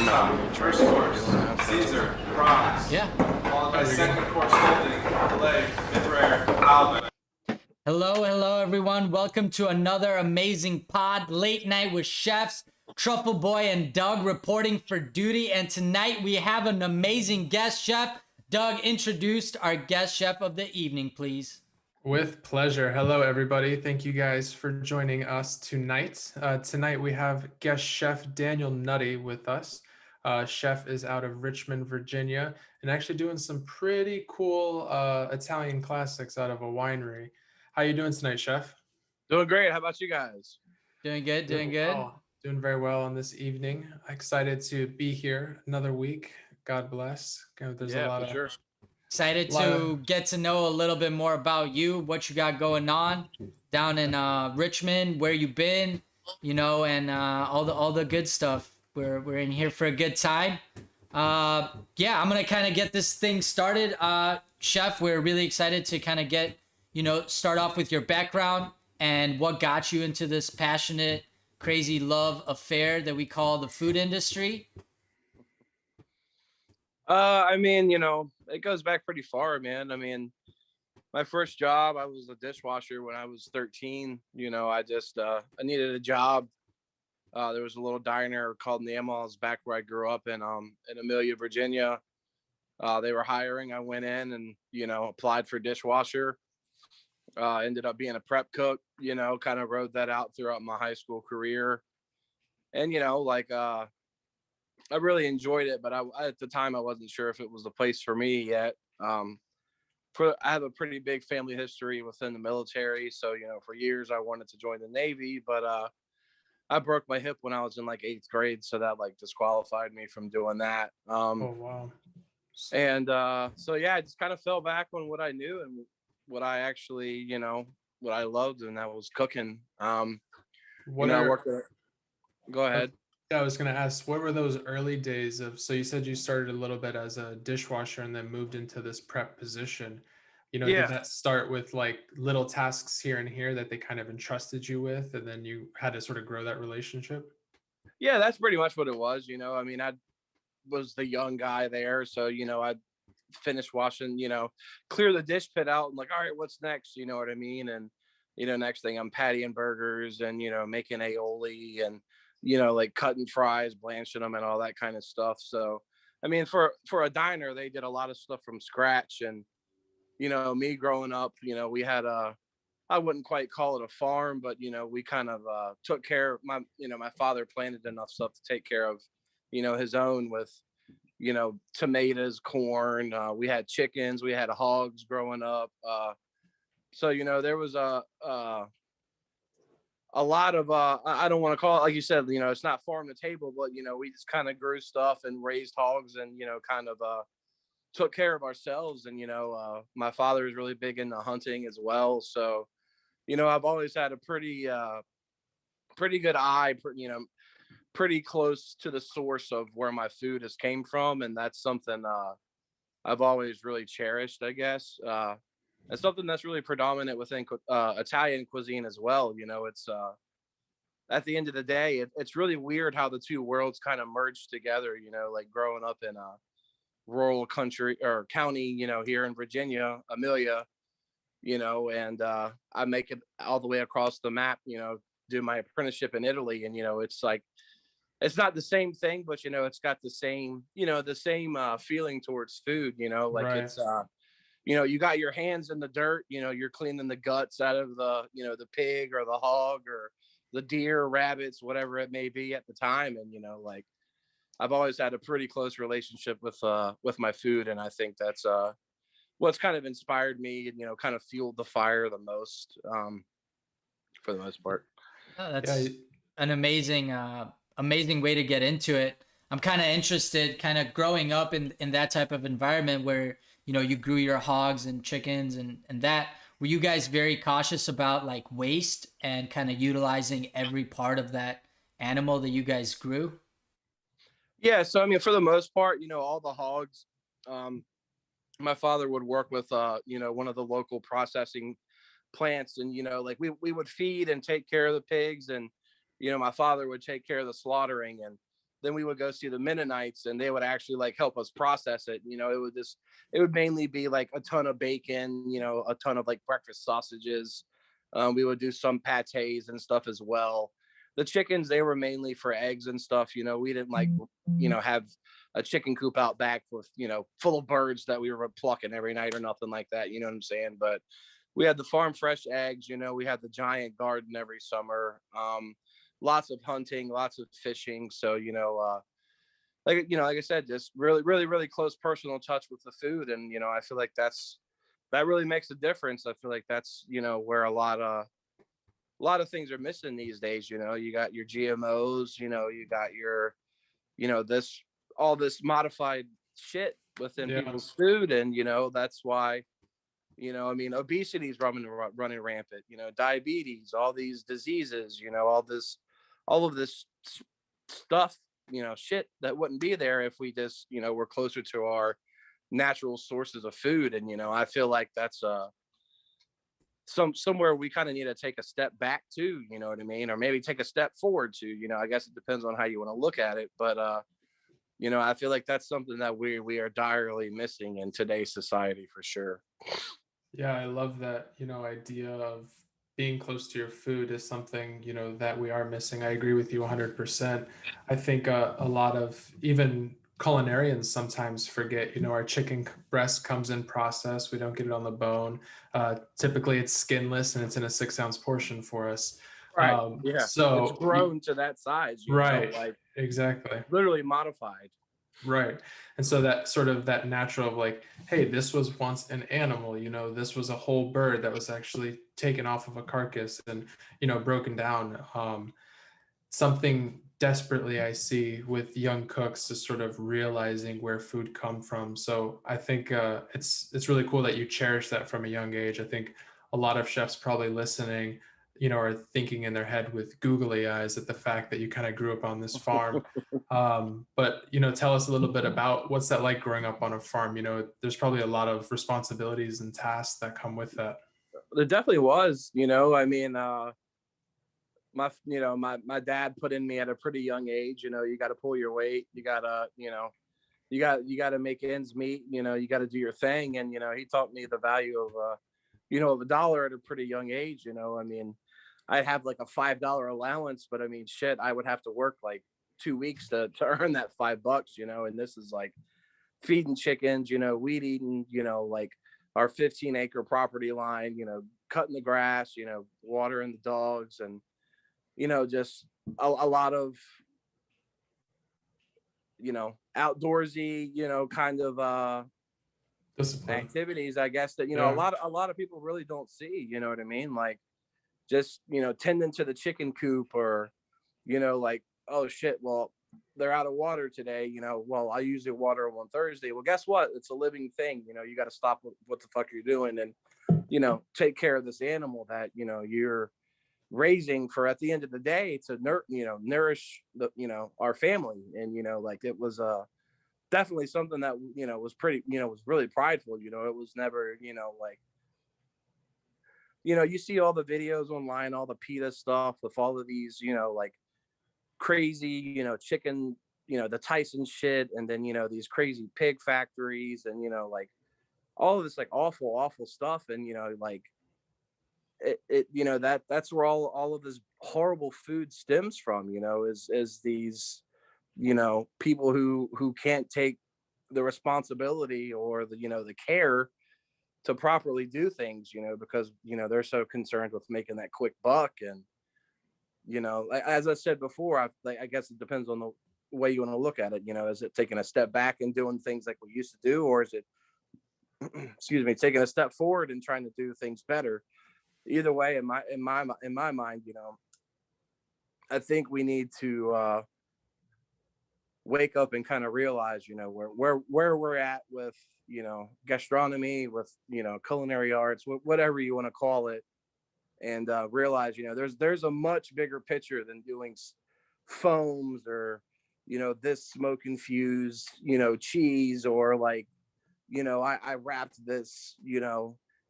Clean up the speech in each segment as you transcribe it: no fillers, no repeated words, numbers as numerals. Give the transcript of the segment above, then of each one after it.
First course, Caesar, prawns. Yeah. Followed by second course holding, filet, mid-rare, halibut. Hello, everyone. Welcome to another amazing pod, Late Night with Chefs, Truffle Boy and Doug reporting for duty. And tonight we have an amazing guest chef. Doug, introduced our guest chef of the evening, please. With pleasure. Hello, everybody. Thank you guys for joining us tonight. Tonight we have guest chef Daniel Nutty with us. Chef is out of Richmond, Virginia, and actually doing some pretty cool Italian classics out of a winery. How you doing tonight, Chef? Doing great. How about you guys? Doing good. Doing very well on this evening. Excited to be here another week. God bless. There's a lot of sure. Excited to get to know a little bit more about you, what you got going on down in Richmond, where you been, and all the good stuff. We're in here for a good time. I'm gonna kind of get this thing started. Chef, we're really excited to kind of start off with your background and what got you into this passionate, crazy love affair that we call the food industry. It goes back pretty far, man. I mean, my first job, I was a dishwasher when I was 13. I needed a job. There was a little diner called Nama's back where I grew up in Amelia, Virginia. They were hiring. I went in and, applied for dishwasher. Ended up being a prep cook, kind of rode that out throughout my high school career. And, I really enjoyed it, but at the time I wasn't sure if it was the place for me yet. I have a pretty big family history within the military, so for years I wanted to join the Navy, but I broke my hip when I was in like 8th grade, so that disqualified me from doing that. Oh wow! And I just kind of fell back on what I knew and what I actually what I loved, and that was cooking. Go ahead. I was going to ask, what were those early days of, so you said you started a little bit as a dishwasher and then moved into this prep position. Did that start with like little tasks here and here that they kind of entrusted you with, and then you had to sort of grow that relationship? Yeah, that's pretty much what it was. I was the young guy there. So, I'd finish washing, clear the dish pit out and all right, what's next? You know what I mean? And, next thing I'm pattying burgers and, making aioli and, cutting fries, blanching them and all that kind of stuff. So, I mean, for a diner, they did a lot of stuff from scratch. And, me growing up, we had I wouldn't quite call it a farm, but, we kind of took care of my father planted enough stuff to take care of, his own with, tomatoes, corn. We had chickens, we had hogs growing up. So, there was a lot of I don't want to call it, like you said, it's not farm to table, but we just kind of grew stuff and raised hogs and kind of took care of ourselves. And my father is really big into hunting as well, so I've always had a pretty good eye, pretty close to the source of where my food has came from, and that's something I've always really cherished, I guess. And something that's really predominant within Italian cuisine as well. It's at the end of the day, it's really weird how the two worlds kind of merge together. Like growing up in a rural country or county, here in Virginia, Amelia, and I make it all the way across the map, do my apprenticeship in Italy, and it's like it's not the same thing, but it's got the same feeling towards food. Right. It's you got your hands in the dirt, you're cleaning the guts out of the, the pig or the hog or the deer, rabbits, whatever it may be at the time. And, I've always had a pretty close relationship with my food. And I think that's what's kind of inspired me and, kind of fueled the fire the most, for the most part. Oh, that's an amazing way to get into it. I'm kind of interested, kind of growing up in that type of environment where, you grew your hogs and chickens and that. Were you guys very cautious about like waste and kind of utilizing every part of that animal that you guys grew? Yeah. So, I mean, for the most part, all the hogs, my father would work with, one of the local processing plants and, we would feed and take care of the pigs and, my father would take care of the slaughtering. And then we would go see the Mennonites, and they would actually like help us process it. It would mainly be like a ton of bacon, a ton of like breakfast sausages. We would do some pates and stuff as well. The chickens, they were mainly for eggs and stuff. We didn't like, have a chicken coop out back with, full of birds that we were plucking every night or nothing like that. You know what I'm saying? But we had the farm fresh eggs, we had the giant garden every summer. Lots of hunting, lots of fishing. So, like I said, just really, really, really close personal touch with the food. And, I feel like that really makes a difference. I feel like that's, where a lot of things are missing these days. You got your GMOs, you got your, all this modified shit within people's food. And, that's why, obesity is running rampant, diabetes, all these diseases, all of this stuff, shit that wouldn't be there if we just, were closer to our natural sources of food. And, I feel like that's somewhere we kind of need to take a step back to, you know what I mean? Or maybe take a step forward to, I guess it depends on how you want to look at it. But, I feel like that's something that we are direly missing in today's society for sure. Yeah, I love that, idea of being close to your food is something, that we are missing. I agree with you 100%. I think a lot of even culinarians sometimes forget, our chicken breast comes in processed. We don't get it on the bone. Typically it's skinless and it's in a 6-ounce portion for us. Right. Yeah. So it's grown to that size, right. Like Exactly. literally modified. Right. And so that sort of that natural of like, hey, this was once an animal, this was a whole bird that was actually taken off of a carcass and, broken down. Something desperately I see with young cooks is sort of realizing where food come from. So I think it's really cool that you cherish that from a young age. I think a lot of chefs probably listening, are thinking in their head with googly eyes at the fact that you kind of grew up on this farm. But, tell us a little bit about what's that like growing up on a farm. There's probably a lot of responsibilities and tasks that come with that. There definitely was, my dad put in me at a pretty young age, you got to pull your weight. You got to, you got to make ends meet, you got to do your thing. And, he taught me the value of, of $1 at a pretty young age. I'd have like a $5 allowance, but shit, I would have to work like 2 weeks to earn that $5, and this is like feeding chickens, weed eating, like our 15-acre property line, cutting the grass, watering the dogs, and, just a lot of, outdoorsy, kind of Discipline. Activities, I guess that, a lot of people really don't see, you know what I mean? Like just, tending to the chicken coop or, like, oh shit, well, they're out of water today, well, I usually water them on Thursday. Well, guess what? It's a living thing. You got to stop what the fuck you're doing and, take care of this animal that, you're raising for at the end of the day to nourish the, our family. And, like it was definitely something that, was pretty, was really prideful. It was never, like, you see all the videos online, all the PETA stuff with all of these, like crazy, chicken, the Tyson shit. And then, these crazy pig factories and, like all of this, like awful stuff. And, like that's where all of this horrible food stems from, is these, people who can't take the responsibility or the care to properly do things, because, they're so concerned with making that quick buck. And, as I said before, I guess it depends on the way you want to look at it. Is it taking a step back and doing things like we used to do, or is it, excuse me, taking a step forward and trying to do things better? Either way, in my mind, I think we need to wake up and kind of realize, where we're at with, gastronomy, with, culinary arts, whatever you want to call it, and realize, there's a much bigger picture than doing foams or, this smoke infused, cheese, or like, I wrapped this,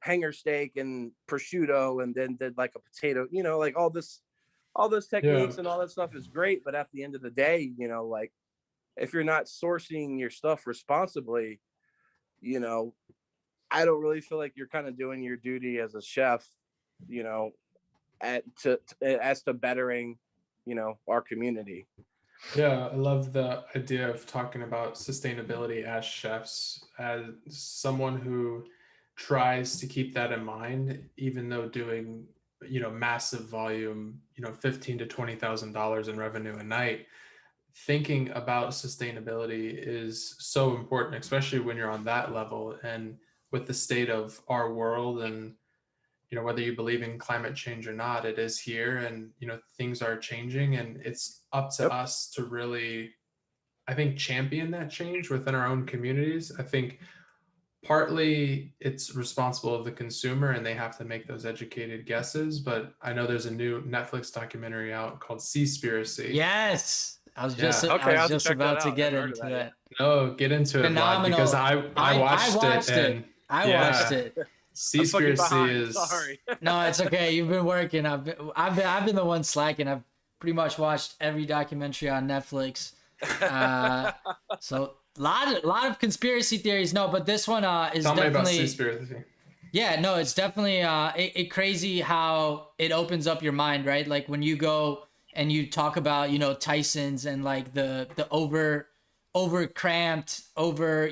hanger steak and prosciutto and then did like a potato, like all those techniques and all that stuff is great. But at the end of the day, like if you're not sourcing your stuff responsibly, you know, I don't really feel like you're kind of doing your duty as a chef, you know, as to bettering, you know, our community. Yeah, I love the idea of talking about sustainability as chefs, as someone who tries to keep that in mind, even though doing, massive volume, 15 to $20,000 in revenue a night. Thinking about sustainability is so important, especially when you're on that level and with the state of our world and whether you believe in climate change or not, it is here, and things are changing, and it's up to Yep. us to really, I think, champion that change within our own communities. I think partly it's responsible of the consumer and they have to make those educated guesses, but I know there's a new Netflix documentary out called Seaspiracy. Yes, I was Yeah. just Okay, I I'll was have to just check that about to out. get Haven't heard of into that yet. that. No, get into it, Vlad, Phenomenal. because I watched it, and I yeah, watched it. I'm fucking Seaspiracy behind. is Sorry. No, it's okay. You've been working. I've been the one slacking. I've pretty much watched every documentary on Netflix. So lot of conspiracy theories. No, but this one is Tell me about definitely Seaspiracy. yeah. No, it's definitely it crazy how it opens up your mind, right? Like when you go and you talk about Tyson's and like the over cramped over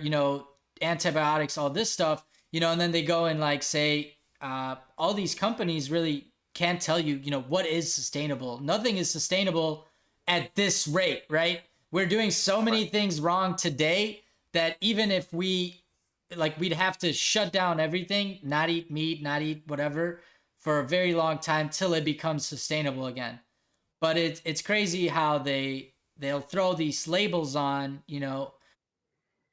antibiotics, all this stuff, and then they go and like say all these companies really can't tell you what is sustainable. Nothing is sustainable at this rate, right? We're doing so many things wrong today that even if we'd have to shut down everything, not eat meat, not eat whatever for a very long time till it becomes sustainable again. But it's crazy how they'll throw these labels on,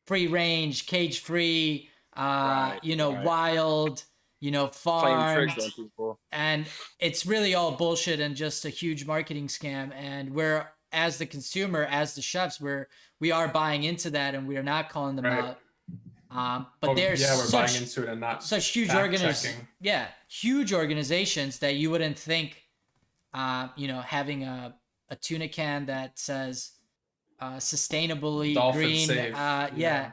free range, cage free, Right. wild, Playing farmed, tricks on people. and it's really all bullshit and just a huge marketing scam. And we're, as the consumer, as the chefs, we are buying into that, and we are not calling them Right. out. But Well, there's yeah, we're buying into it and not such huge fact checking. huge organizations that you wouldn't think, having a tuna can that says sustainably Dolphin green, safe. yeah,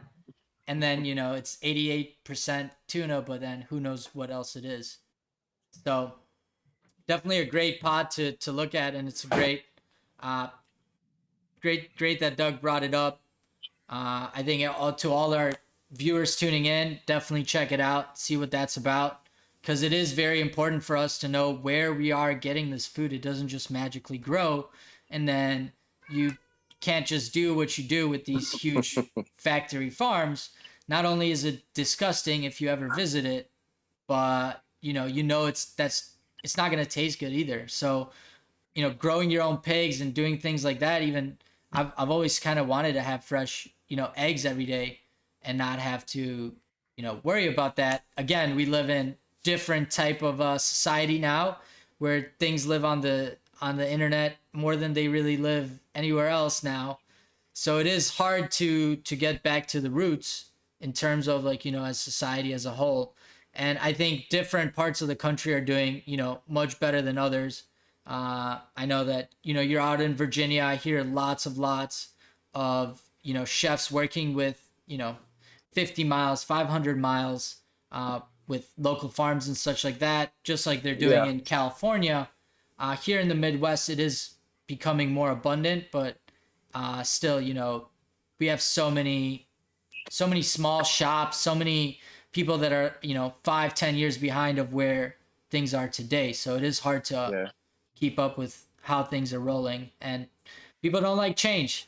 and then it's 88% tuna, but then who knows what else it is. So definitely a great pod to look at, and it's a great that Doug brought it up. I think to all our viewers tuning in, definitely check it out, see what that's about, because it is very important for us to know where we are getting this food. It doesn't just magically grow, and then you can't just do what you do with these huge factory farms. Not only is it disgusting if you ever visit it, but it's not going to taste good either. So growing your own pigs and doing things like that, even I've always kind of wanted to have fresh eggs every day and not have to worry about that. Again, we live in different type of society now where things live on the internet more than they really live anywhere else now. So it is hard to get back to the roots in terms of as society as a whole. And I think different parts of the country are doing much better than others. I know that you're out in Virginia. I hear lots of chefs working with 50 miles, 500 miles with local farms and such like that, just like they're doing in California. Here in the Midwest, it is becoming more abundant, but still, we have so many small shops, so many people that are 5-10 years behind of where things are today. So it is hard to keep up with how things are rolling, and people don't like change.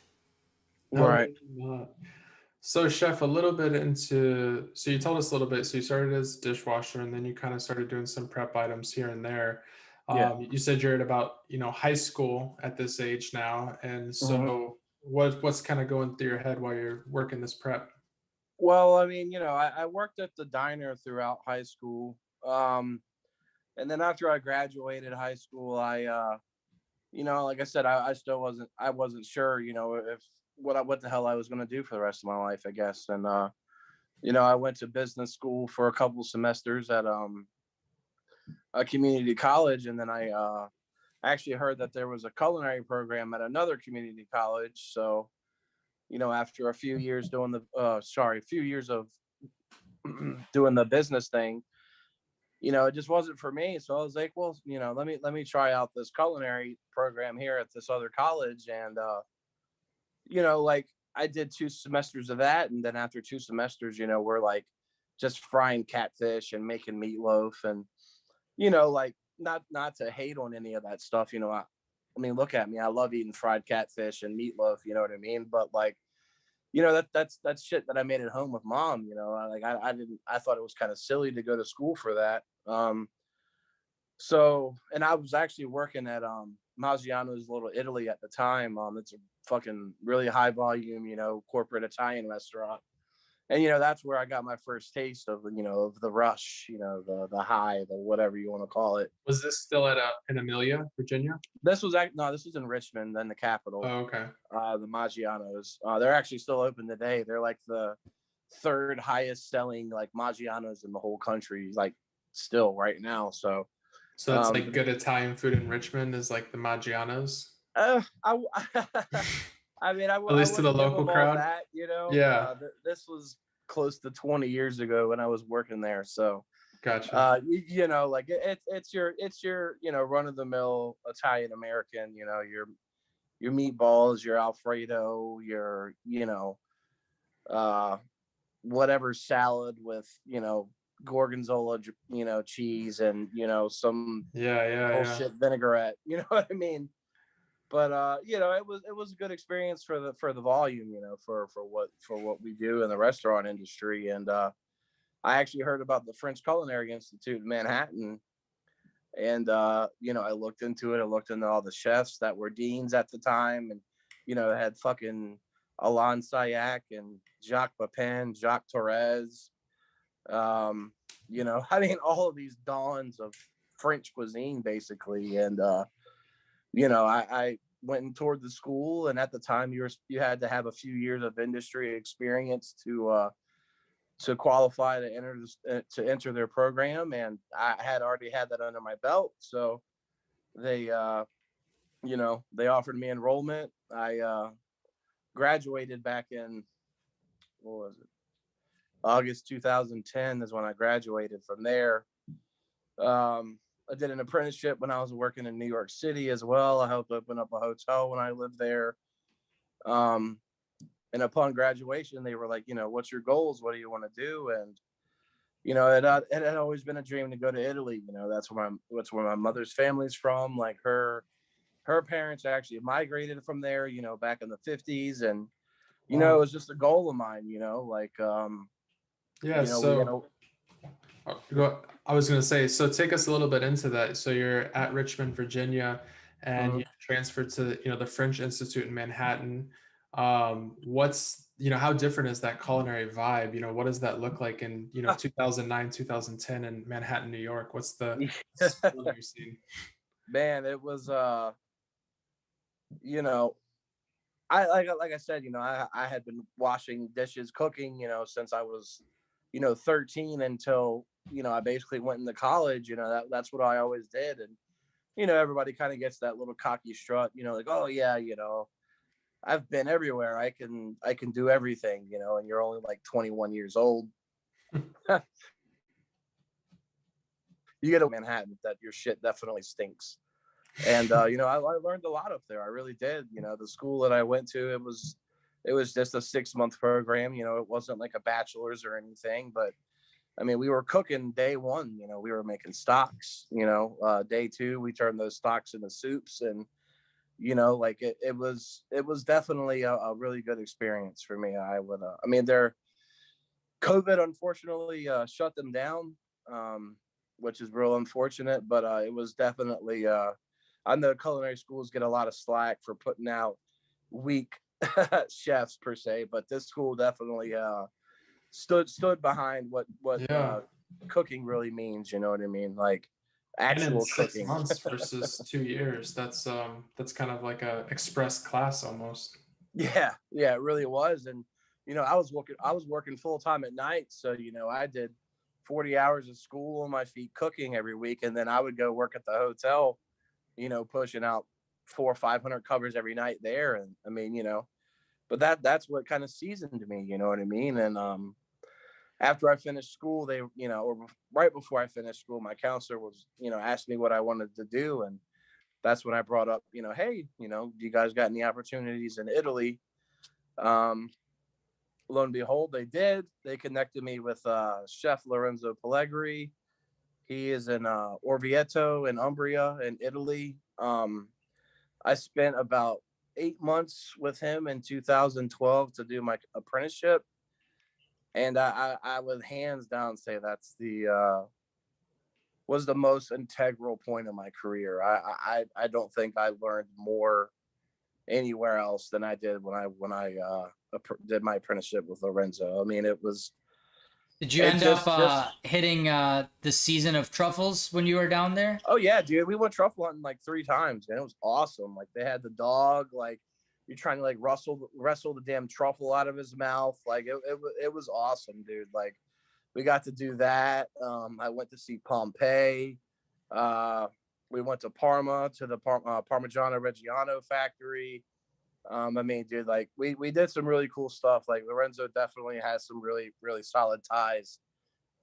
Right. So, Chef, a little bit into, so you told us a little bit, so you started as a dishwasher and then you kind of started doing some prep items here and there. You said you're at about, high school at this age now. And so what's kind of going through your head while you're working this prep? Well, I mean, I worked at the diner throughout high school. And then after I graduated high school, I, like I said, I still wasn't sure, if what the hell I was going to do for the rest of my life, I guess. And, I went to business school for a couple semesters at a community college. And then I actually heard that there was a culinary program at another community college. So after a few years doing a few years of doing the business thing, it just wasn't for me. So I was like, well, let me try out this culinary program here at this other college. And, like I did 2 semesters of that. And then after 2 semesters, we're like just frying catfish and making meatloaf and, like not to hate on any of that stuff. I mean, look at me. I love eating fried catfish and meatloaf. You know what I mean? But like, that's shit that I made at home with mom. I thought it was kind of silly to go to school for that. So, and I was actually working at Maggiano's Little Italy at the time. It's a fucking really high volume, corporate Italian restaurant. And that's where I got my first taste of of the rush, the high, the whatever you want to call it. Was this still at in Amelia, Virginia? This was in Richmond, then the capital. Oh, okay. The Maggiano's. They're actually still open today. They're like the third highest selling like Maggiano's in the whole country, like still right now. So that's like good Italian food in Richmond is like the Maggiano's. I mean, at least to the local crowd. That, Yeah. This was close to 20 years ago when I was working there. So, gotcha. Like it's your run of the mill Italian American. Your meatballs, your Alfredo, your whatever salad with gorgonzola, cheese and some bullshit vinaigrette. You know what I mean? But it was a good experience for the volume, for what we do in the restaurant industry. And I actually heard about the French Culinary Institute in Manhattan, and I looked into it. I looked into all the chefs that were deans at the time, and it had fucking Alain Sayac and Jacques Pepin, Jacques Torres. I mean, all of these dawns of French cuisine, basically, and I went and toured the school, and at the time you had to have a few years of industry experience to qualify to enter their program, and I had already had that under my belt. So they they offered me enrollment. I graduated back in, what was it, August 2010 is when I graduated from there. I did an apprenticeship when I was working in New York City as well. I helped open up a hotel when I lived there. And upon graduation, they were like, what's your goals? What do you want to do? And, it had always been a dream to go to Italy. That's where my mother's family's from. Like her parents actually migrated from there, back in the 50s. And, it was just a goal of mine, yeah. So I was going to say, so take us a little bit into that. So you're at Richmond, Virginia, and you transferred to, the French Institute in Manhattan. What's, how different is that culinary vibe? What does that look like in, 2009, 2010 in Manhattan, New York? What's the culinary scene? Man, it was, I like I said, I had been washing dishes, cooking, since I was, 13 until, I basically went into college. That's what I always did. And, everybody kind of gets that little cocky strut, like, oh yeah, I've been everywhere. I can do everything, and you're only like 21 years old. You get to Manhattan, that your shit definitely stinks. And, I learned a lot up there. I really did. The school that I went to, it was just a 6-month program. It wasn't like a bachelor's or anything, but I mean, we were cooking day one, we were making stocks, day two, we turned those stocks into soups. And, like it was definitely a really good experience for me. I mean, COVID unfortunately shut them down, which is real unfortunate, but it was definitely, I know culinary schools get a lot of slack for putting out weak chefs per se, but this school definitely stood behind what cooking really means. You know what I mean? Like actual cooking. 6 months versus 2 years. That's kind of like a express class almost. Yeah, it really was. And I was working full time at night, so I did 40 hours of school on my feet cooking every week, and then I would go work at the hotel, pushing out 400 or 500 covers every night there. And I mean, but that's what kind of seasoned me, you know what I mean? And after I finished school, they, or right before I finished school, my counselor was, asked me what I wanted to do. And that's when I brought up, hey, do you guys got any opportunities in Italy? Lo and behold, they did. They connected me with Chef Lorenzo Pellegrini. He is in Orvieto in Umbria in Italy. I spent about 8 months with him in 2012 to do my apprenticeship. And I would hands down say that's was the most integral point of my career. I don't think I learned more anywhere else than I did when I did my apprenticeship with Lorenzo. I mean, it was. Did you end up hitting the season of truffles when you were down there? Oh yeah, dude. We went truffle hunting like 3 times, and it was awesome. Like they had the dog, like you're trying to like wrestle the damn truffle out of his mouth. Like it was awesome, dude. Like we got to do that. I went to see Pompeii. We went to Parma to the Parmigiano Reggiano factory. I mean, dude, like we did some really cool stuff. Like Lorenzo definitely has some really, really solid ties.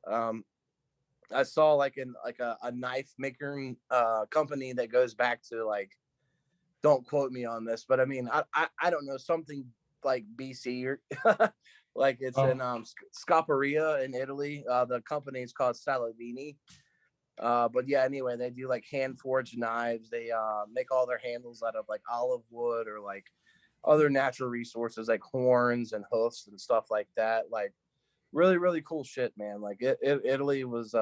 I saw like a knife maker company that goes back to like, don't quote me on this, but I mean, I don't know, something like BC or like it's in Scaparia in Italy. The company is called Saladini. But yeah, anyway, they do like hand forged knives. They make all their handles out of like olive wood or like other natural resources like horns and hoofs and stuff like that. Like really, really cool shit, man. Like Italy was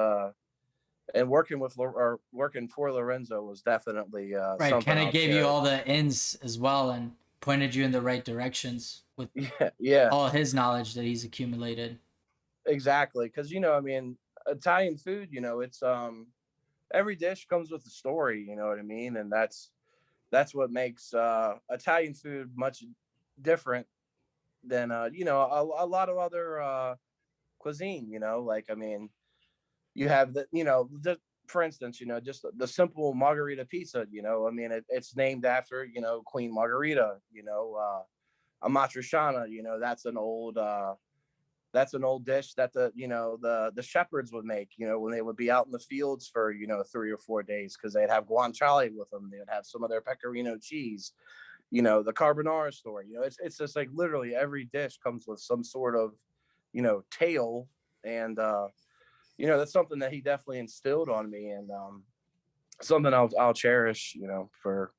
and working for Lorenzo was definitely right. something. Kind of gave you all the ins as well and pointed you in the right directions with all his knowledge that he's accumulated. Exactly, because I mean, Italian food, it's every dish comes with a story, you know what I mean, and that's what makes Italian food much different than a lot of other cuisine. Like I mean, you have for instance, just the simple margarita pizza. I mean, it's named after Queen Margarita. A matriciana. That's an old dish that the shepherds would make, when they would be out in the fields for 3 or 4 days, because they'd have guanciale with them. They would have some of their pecorino cheese, the carbonara story. It's just like literally every dish comes with some sort of tale, and that's something that he definitely instilled on me, and something I'll cherish for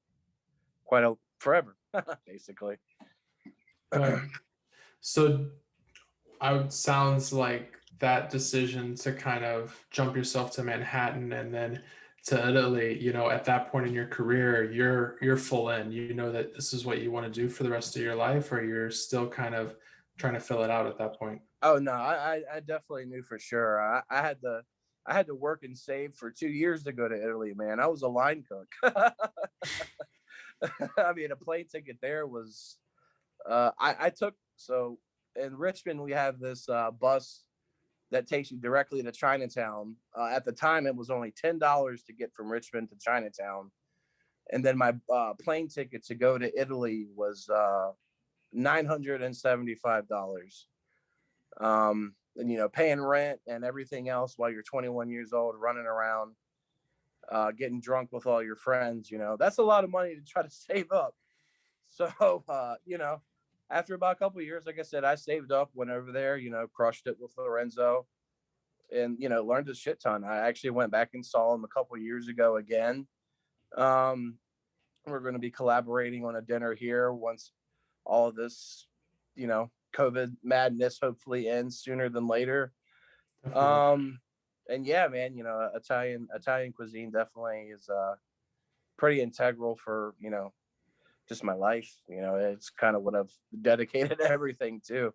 forever basically. So sounds like that decision to kind of jump yourself to Manhattan and then to Italy, at that point in your career, you're full in, that this is what you want to do for the rest of your life, or you're still kind of trying to fill it out at that point? Oh no, I definitely knew for sure. I had to work and save for 2 years to go to Italy, man. I was a line cook. I mean, a plane ticket there was I took, so in Richmond we have this bus that takes you directly to Chinatown. At the time it was only $10 to get from Richmond to Chinatown, and then my plane ticket to go to Italy was $975. And paying rent and everything else while you're 21 years old, running around getting drunk with all your friends, that's a lot of money to try to save up. So after about a couple of years, like I said, I saved up, went over there, crushed it with Lorenzo, and learned a shit ton. I actually went back and saw him a couple of years ago again. We're going to be collaborating on a dinner here once all of this COVID madness hopefully ends sooner than later. And yeah, man, Italian cuisine definitely is pretty integral for just my life. It's kind of what I've dedicated everything to.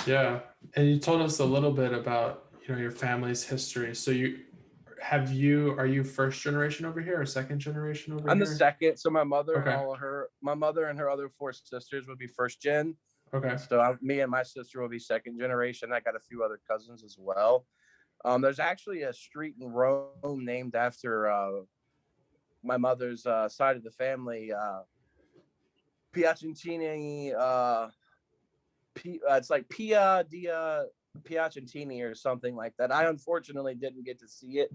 Yeah. And you told us a little bit about your family's history. So are you first generation over here or second generation over here? I'm the second. So my mother Okay. and her other 4 sisters would be first gen. Okay. So me and my sister will be second generation. I got a few other cousins as well. There's actually a street in Rome named after my mother's side of the family, Piacentini it's like Pia Dia Piacentini or something like that. I unfortunately didn't get to see it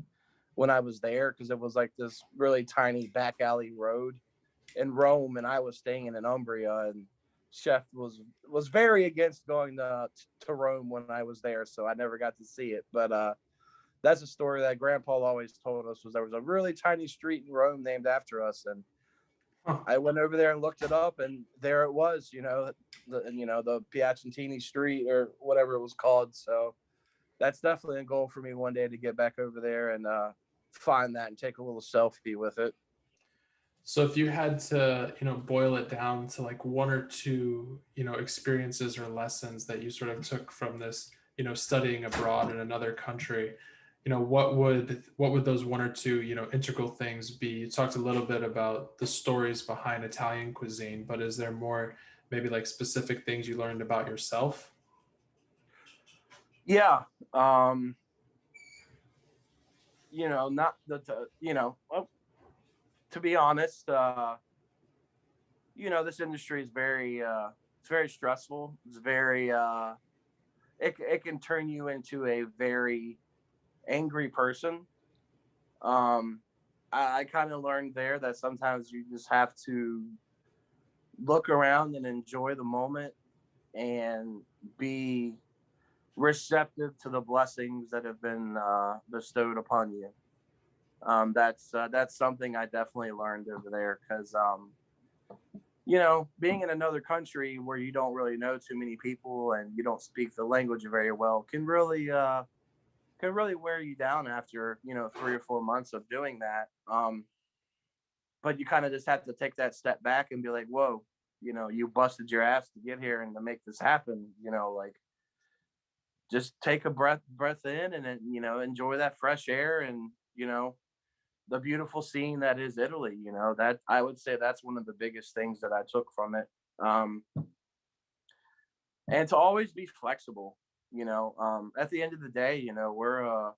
when I was there because it was like this really tiny back alley road in Rome, and I was staying in Umbria, and Chef was very against going to Rome when I was there, so I never got to see it. But that's a story that Grandpa always told us, was there was a really tiny street in Rome named after us, and I went over there and looked it up, and there it was, the Piacentini Street or whatever it was called. So that's definitely a goal for me one day, to get back over there and find that and take a little selfie with it. So if you had to, boil it down to like one or two, experiences or lessons that you sort of took from this, studying abroad in another country, what would those one or two, integral things be? You talked a little bit about the stories behind Italian cuisine, but is there more maybe like specific things you learned about yourself? Yeah. Not well, to be honest, this industry is it's very stressful. It's very, it can turn you into a very angry person. I kind of learned there that sometimes you just have to look around and enjoy the moment and be receptive to the blessings that have been bestowed upon you. That's something I definitely learned over there, because being in another country where you don't really know too many people and you don't speak the language very well can really wear you down after 3 or 4 months of doing that. But you kind of just have to take that step back and be like, whoa, you busted your ass to get here and to make this happen. Like, just take a breath in, and then enjoy that fresh air and the beautiful scene that is Italy. That I would say that's one of the biggest things that I took from it. And to always be flexible. At the end of the day, we're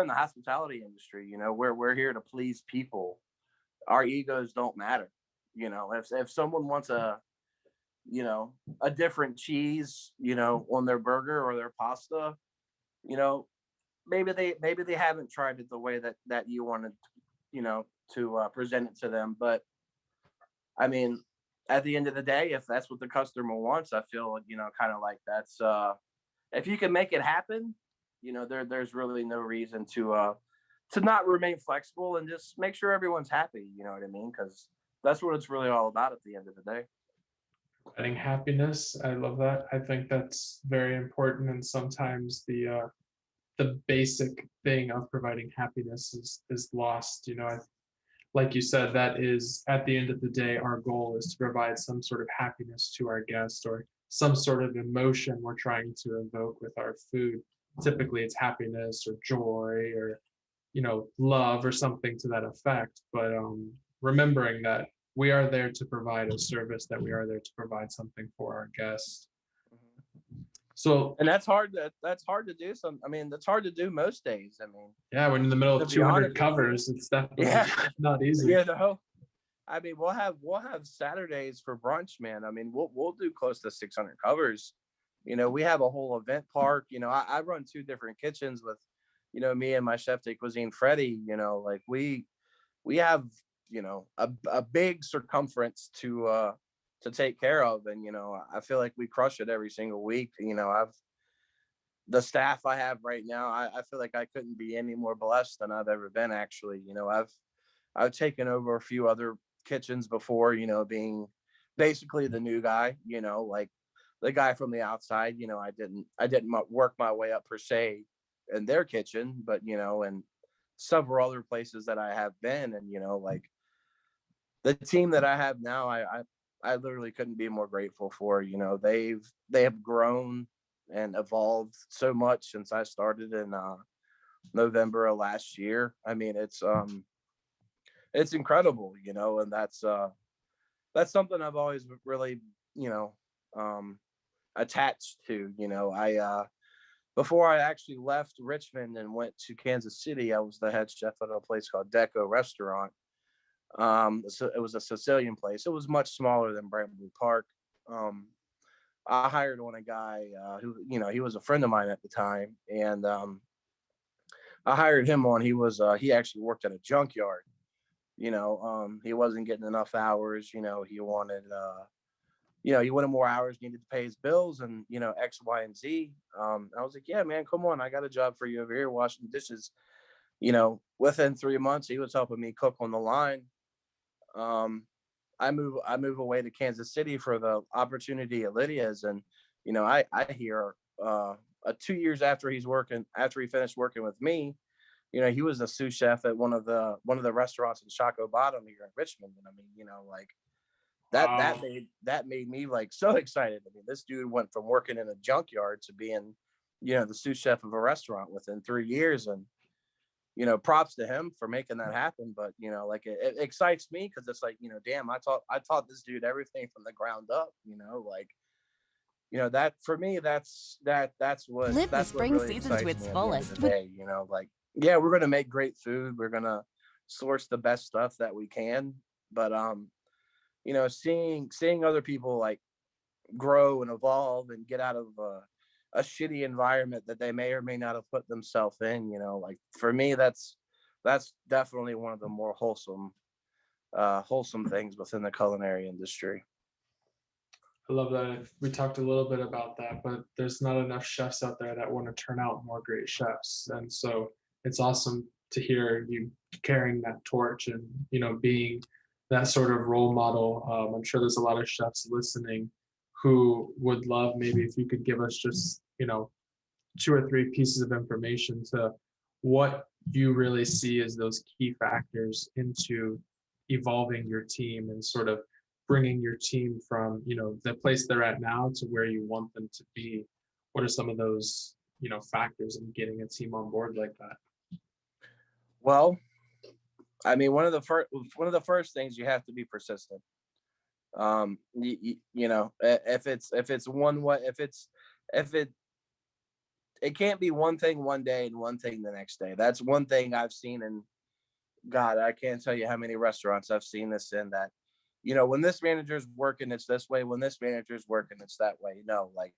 in the hospitality industry. We're here to please people. Our egos don't matter. If someone wants a different cheese, on their burger or their pasta, maybe they haven't tried it the way that you wanted, to present it to them. But I mean, at the end of the day, if that's what the customer wants, I feel, kind of like that's, if you can make it happen, there's really no reason to not remain flexible and just make sure everyone's happy. You know what I mean? Because that's what it's really all about at the end of the day. Providing happiness. I love that. I think that's very important. And sometimes the basic thing of providing happiness is lost. Like you said, that is, at the end of the day, our goal is to provide some sort of happiness to our guest, or some sort of emotion we're trying to evoke with our food. Typically it's happiness or joy or love or something to that effect. But remembering that we are there to provide a service, that we are there to provide something for our guests. So, and that's hard to do. That's hard to do most days. Yeah, when in the middle of 200 covers, it's definitely not easy. We'll have Saturdays for brunch, man. We'll do close to 600 covers. We have a whole event park. I run 2 different kitchens with, me and my chef de cuisine, Freddie. Like we have, a big circumference to take care of. And, I feel like we crush it every single week. The staff I have right now, I feel like I couldn't be any more blessed than I've ever been, actually. I've taken over a few other kitchens before, being basically the new guy, like the guy from the outside. I didn't work my way up per se in their kitchen, but, and several other places that I have been. And, like the team that I have now, I literally couldn't be more grateful for. They have grown and evolved so much since I started in November of last year. It's incredible, and that's something I've always really, attached to. I before I actually left Richmond and went to Kansas City, I was the head chef at a place called Deco Restaurant. So it was a Sicilian place. It was much smaller than Brumley Park. I hired on a guy who, he was a friend of mine at the time, and I hired him on. He actually worked at a junkyard. He wasn't getting enough hours. He wanted more hours, needed to pay his bills, and X, Y, and Z. I was like, yeah, man, come on, I got a job for you over here washing dishes. Within 3 months, he was helping me cook on the line. I move away to Kansas City for the opportunity at Lydia's, and I hear 2 years after he finished working with me, he was a sous chef at one of the restaurants in Chaco Bottom here in Richmond. And I mean, like that Wow. made me like so excited. I mean, this dude went from working in a junkyard to being, the sous chef of a restaurant within 3 years. And props to him for making that happen. But like it excites me because it's like, damn, I taught this dude everything from the ground up. That for me, Live the that's what spring really season to excites its me at the end of fullest the with day. Like, yeah, we're gonna make great food. We're gonna source the best stuff that we can. But seeing other people like grow and evolve and get out of a shitty environment that they may or may not have put themselves in, like for me, that's definitely one of the more wholesome things within the culinary industry. I love that. We talked a little bit about that, but there's not enough chefs out there that want to turn out more great chefs. And so it's awesome to hear you carrying that torch and, being that sort of role model. I'm sure there's a lot of chefs listening who would love maybe if you could give us just, 2 or 3 pieces of information to what you really see as those key factors into evolving your team and sort of bringing your team from the place they're at now to where you want them to be. What are some of those factors in getting a team on board like that? Well, I mean, one of the first things, you have to be persistent. If it's one way, if it can't be one thing one day and one thing the next day. That's one thing I've seen, and God, I can't tell you how many restaurants I've seen this in. That when this manager's working, it's this way. When this manager's working, it's that way. Like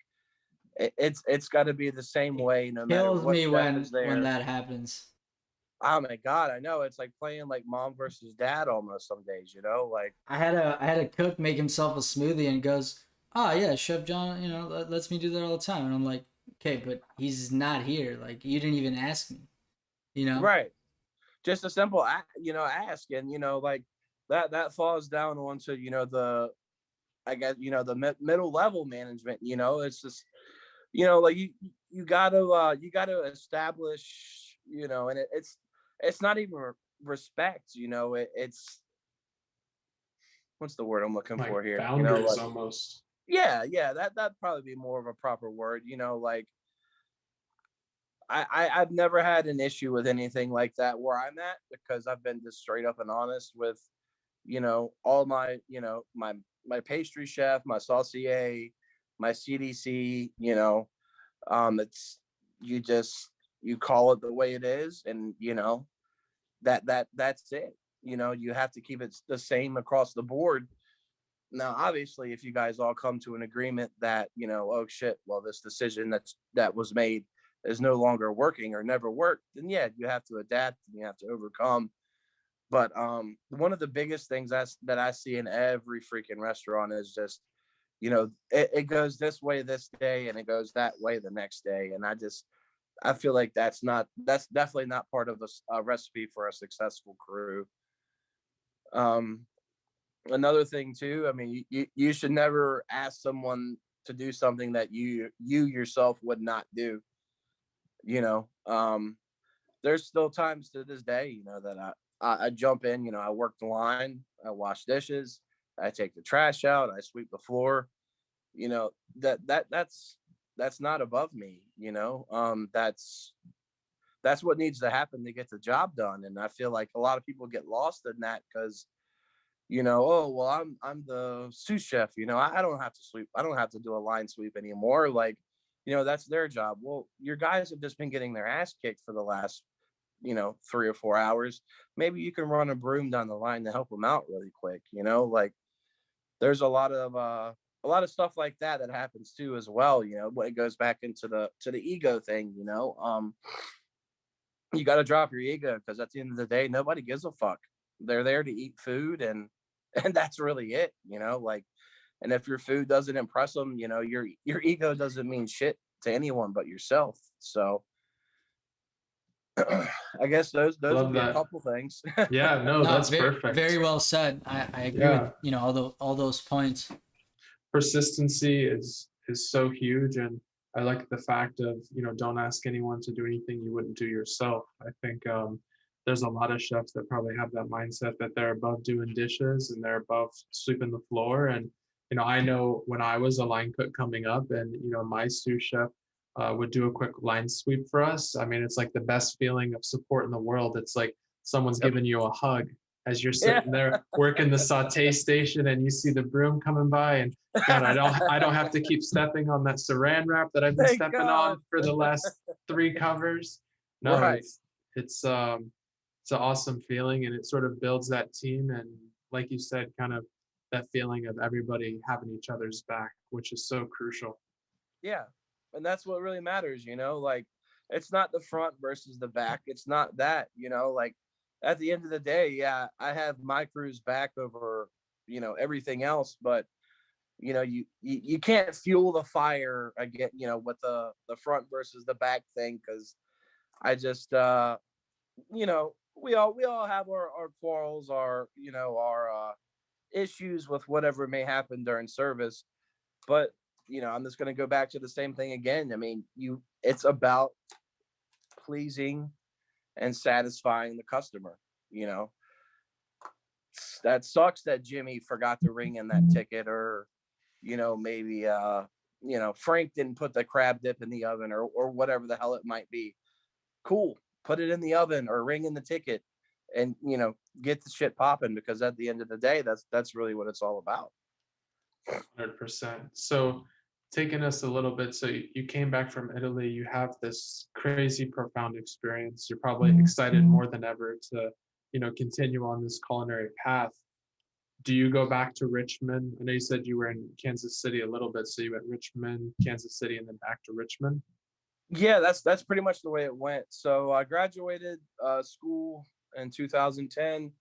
it's got to be the same way no matter Kills what me chef is when there. that happens. Oh my God, I know, it's like playing like mom versus dad almost some days. Like I had a cook make himself a smoothie and goes, "Oh yeah, Chef John, lets me do that all the time." And I'm like, "Okay, but he's not here. Like you didn't even ask me." You know? right, just a simple ask, and like that falls down onto the, I guess, the middle level management. It's just like you gotta establish, and it's not even respect. It's, what's the word I'm looking Like for here, boundaries like, almost. yeah, that'd probably be more of a proper word. Like I've never had an issue with anything like that where I'm at, because I've been just straight up and honest with all my my pastry chef, my saucier, my CDC. It's, you call it the way it is, and that's it. You have to keep it the same across the board. Now, obviously, if you guys all come to an agreement that, oh shit, well, this decision that was made is no longer working or never worked, then yeah, you have to adapt and you have to overcome. But one of the biggest things that I see in every freaking restaurant is just, it goes this way this day and it goes that way the next day. And I feel like that's definitely not part of a recipe for a successful crew. Another thing too, I mean, you should never ask someone to do something that you yourself would not do. There's still times to this day, that I jump in, I work the line, I wash dishes, I take the trash out, I sweep the floor. That's not above me. That's what needs to happen to get the job done. And I feel like a lot of people get lost in that because, oh well, I'm the sous chef. I don't have to sweep. I don't have to do a line sweep anymore. Like, that's their job. Well, your guys have just been getting their ass kicked for the last 3 or 4 hours. Maybe you can run a broom down the line to help them out really quick. Like there's a lot of a lot of stuff like that happens too as well. But it goes back into the ego thing. You got to drop your ego, because at the end of the day, nobody gives a fuck. They're there to eat food, and that's really it. Like, and if your food doesn't impress them, your ego doesn't mean shit to anyone but yourself. So I guess those Love would be a that. couple things. Yeah, no, No, that's very, perfect. very well said. I agree Yeah. with, all those points. Persistency is so huge, and I like the fact of, don't ask anyone to do anything you wouldn't do yourself. I think there's a lot of chefs that probably have that mindset that they're above doing dishes and they're above sweeping the floor. And I know when I was a line cook coming up, and my sous chef would do a quick line sweep for us. I mean, it's like the best feeling of support in the world. It's like someone's giving you a hug as you're sitting there working the saute station, and you see the broom coming by, and God, I don't have to keep stepping on that saran wrap that I've been Thank stepping God. on for the last 3 covers. No, Right. it's an awesome feeling, and it sort of builds that team, and like you said, kind of that feeling of everybody having each other's back, which is so crucial. Yeah. And that's what really matters, like, it's not the front versus the back. It's not that, like, at the end of the day, yeah, I have my crew's back over, everything else, but you can't fuel the fire again, with the front versus the back thing, because I just we all have our quarrels, our issues with whatever may happen during service. But I'm just going to go back to the same thing again. I mean, it's about pleasing and satisfying the customer. That sucks that Jimmy forgot to ring in that ticket, or maybe Frank didn't put the crab dip in the oven, or whatever the hell it might be. Cool, put it in the oven or ring in the ticket, and get the shit popping, because at the end of the day, that's really what it's all about. 100%. So taking us a little bit, so you came back from Italy, you have this crazy profound experience, you're probably excited more than ever to continue on this culinary path. Do you go back to Richmond? I know you said you were in Kansas City a little bit, so you went Richmond, Kansas City, and then back to Richmond. Yeah, that's pretty much the way it went. So I graduated school in 2010.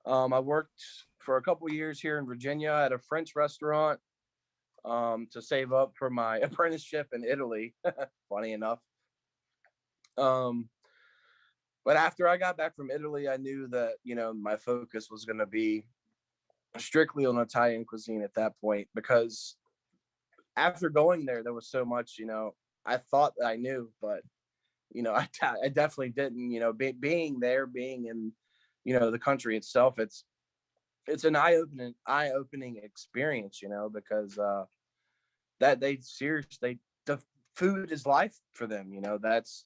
I worked for a couple years here in Virginia at a French restaurant to save up for my apprenticeship in Italy. Funny enough. But after I got back from Italy, I knew that my focus was going to be strictly on Italian cuisine at that point, because after going there was so much I thought that I knew, but I definitely didn't. Being there, being in the country itself, it's an eye-opening experience, because that they seriously, the food is life for them. That's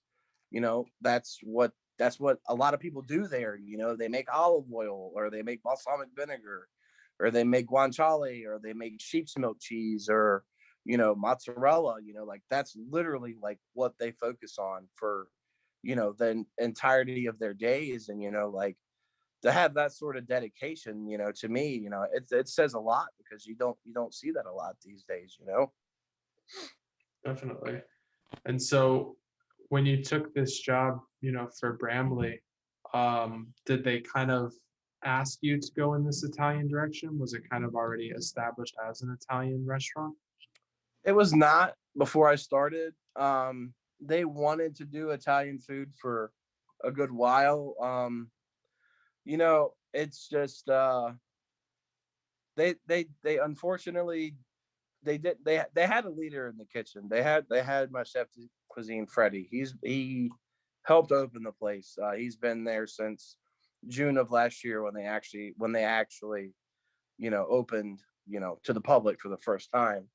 what a lot of people do there. They make olive oil, or they make balsamic vinegar, or they make guanciale, or they make sheep's milk cheese, or mozzarella. Like, that's literally like what they focus on for the entirety of their days. And like, to have that sort of dedication, to me, it says a lot, because you don't see that a lot these days. Definitely. And so when you took this job, for Bramley, did they kind of ask you to go in this Italian direction? Was it kind of already established as an Italian restaurant? It was not before I started. They wanted to do Italian food for a good while. It's just they unfortunately they had a leader in the kitchen. They had my chef de cuisine, Freddie. He helped open the place. He's been there since June of last year, when they actually opened to the public for the first time.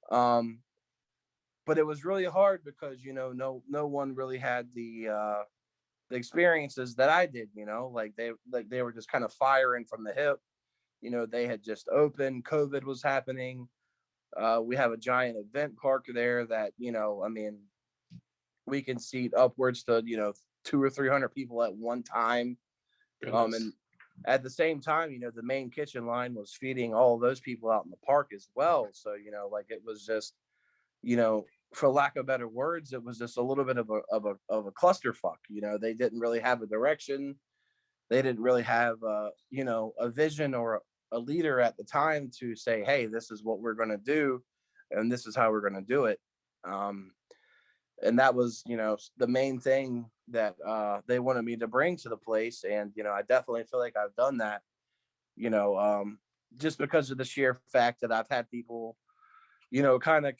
But it was really hard, because no one really had the experiences that I did. Like, they were just kind of firing from the hip. They had just opened, COVID was happening. We have a giant event park there that I mean, we can seat upwards to 200 or 300 people at one time. Goodness. And at the same time, the main kitchen line was feeding all those people out in the park as well. So, like it was just, for lack of better words, it was just a little bit of a clusterfuck. They didn't really have a direction. They didn't really have a vision or a leader at the time to say, hey, this is what we're going to do, and this is how we're going to do it. And that was, the main thing that they wanted me to bring to the place. And, I definitely feel like I've done that, just because of the sheer fact that I've had people, kind of,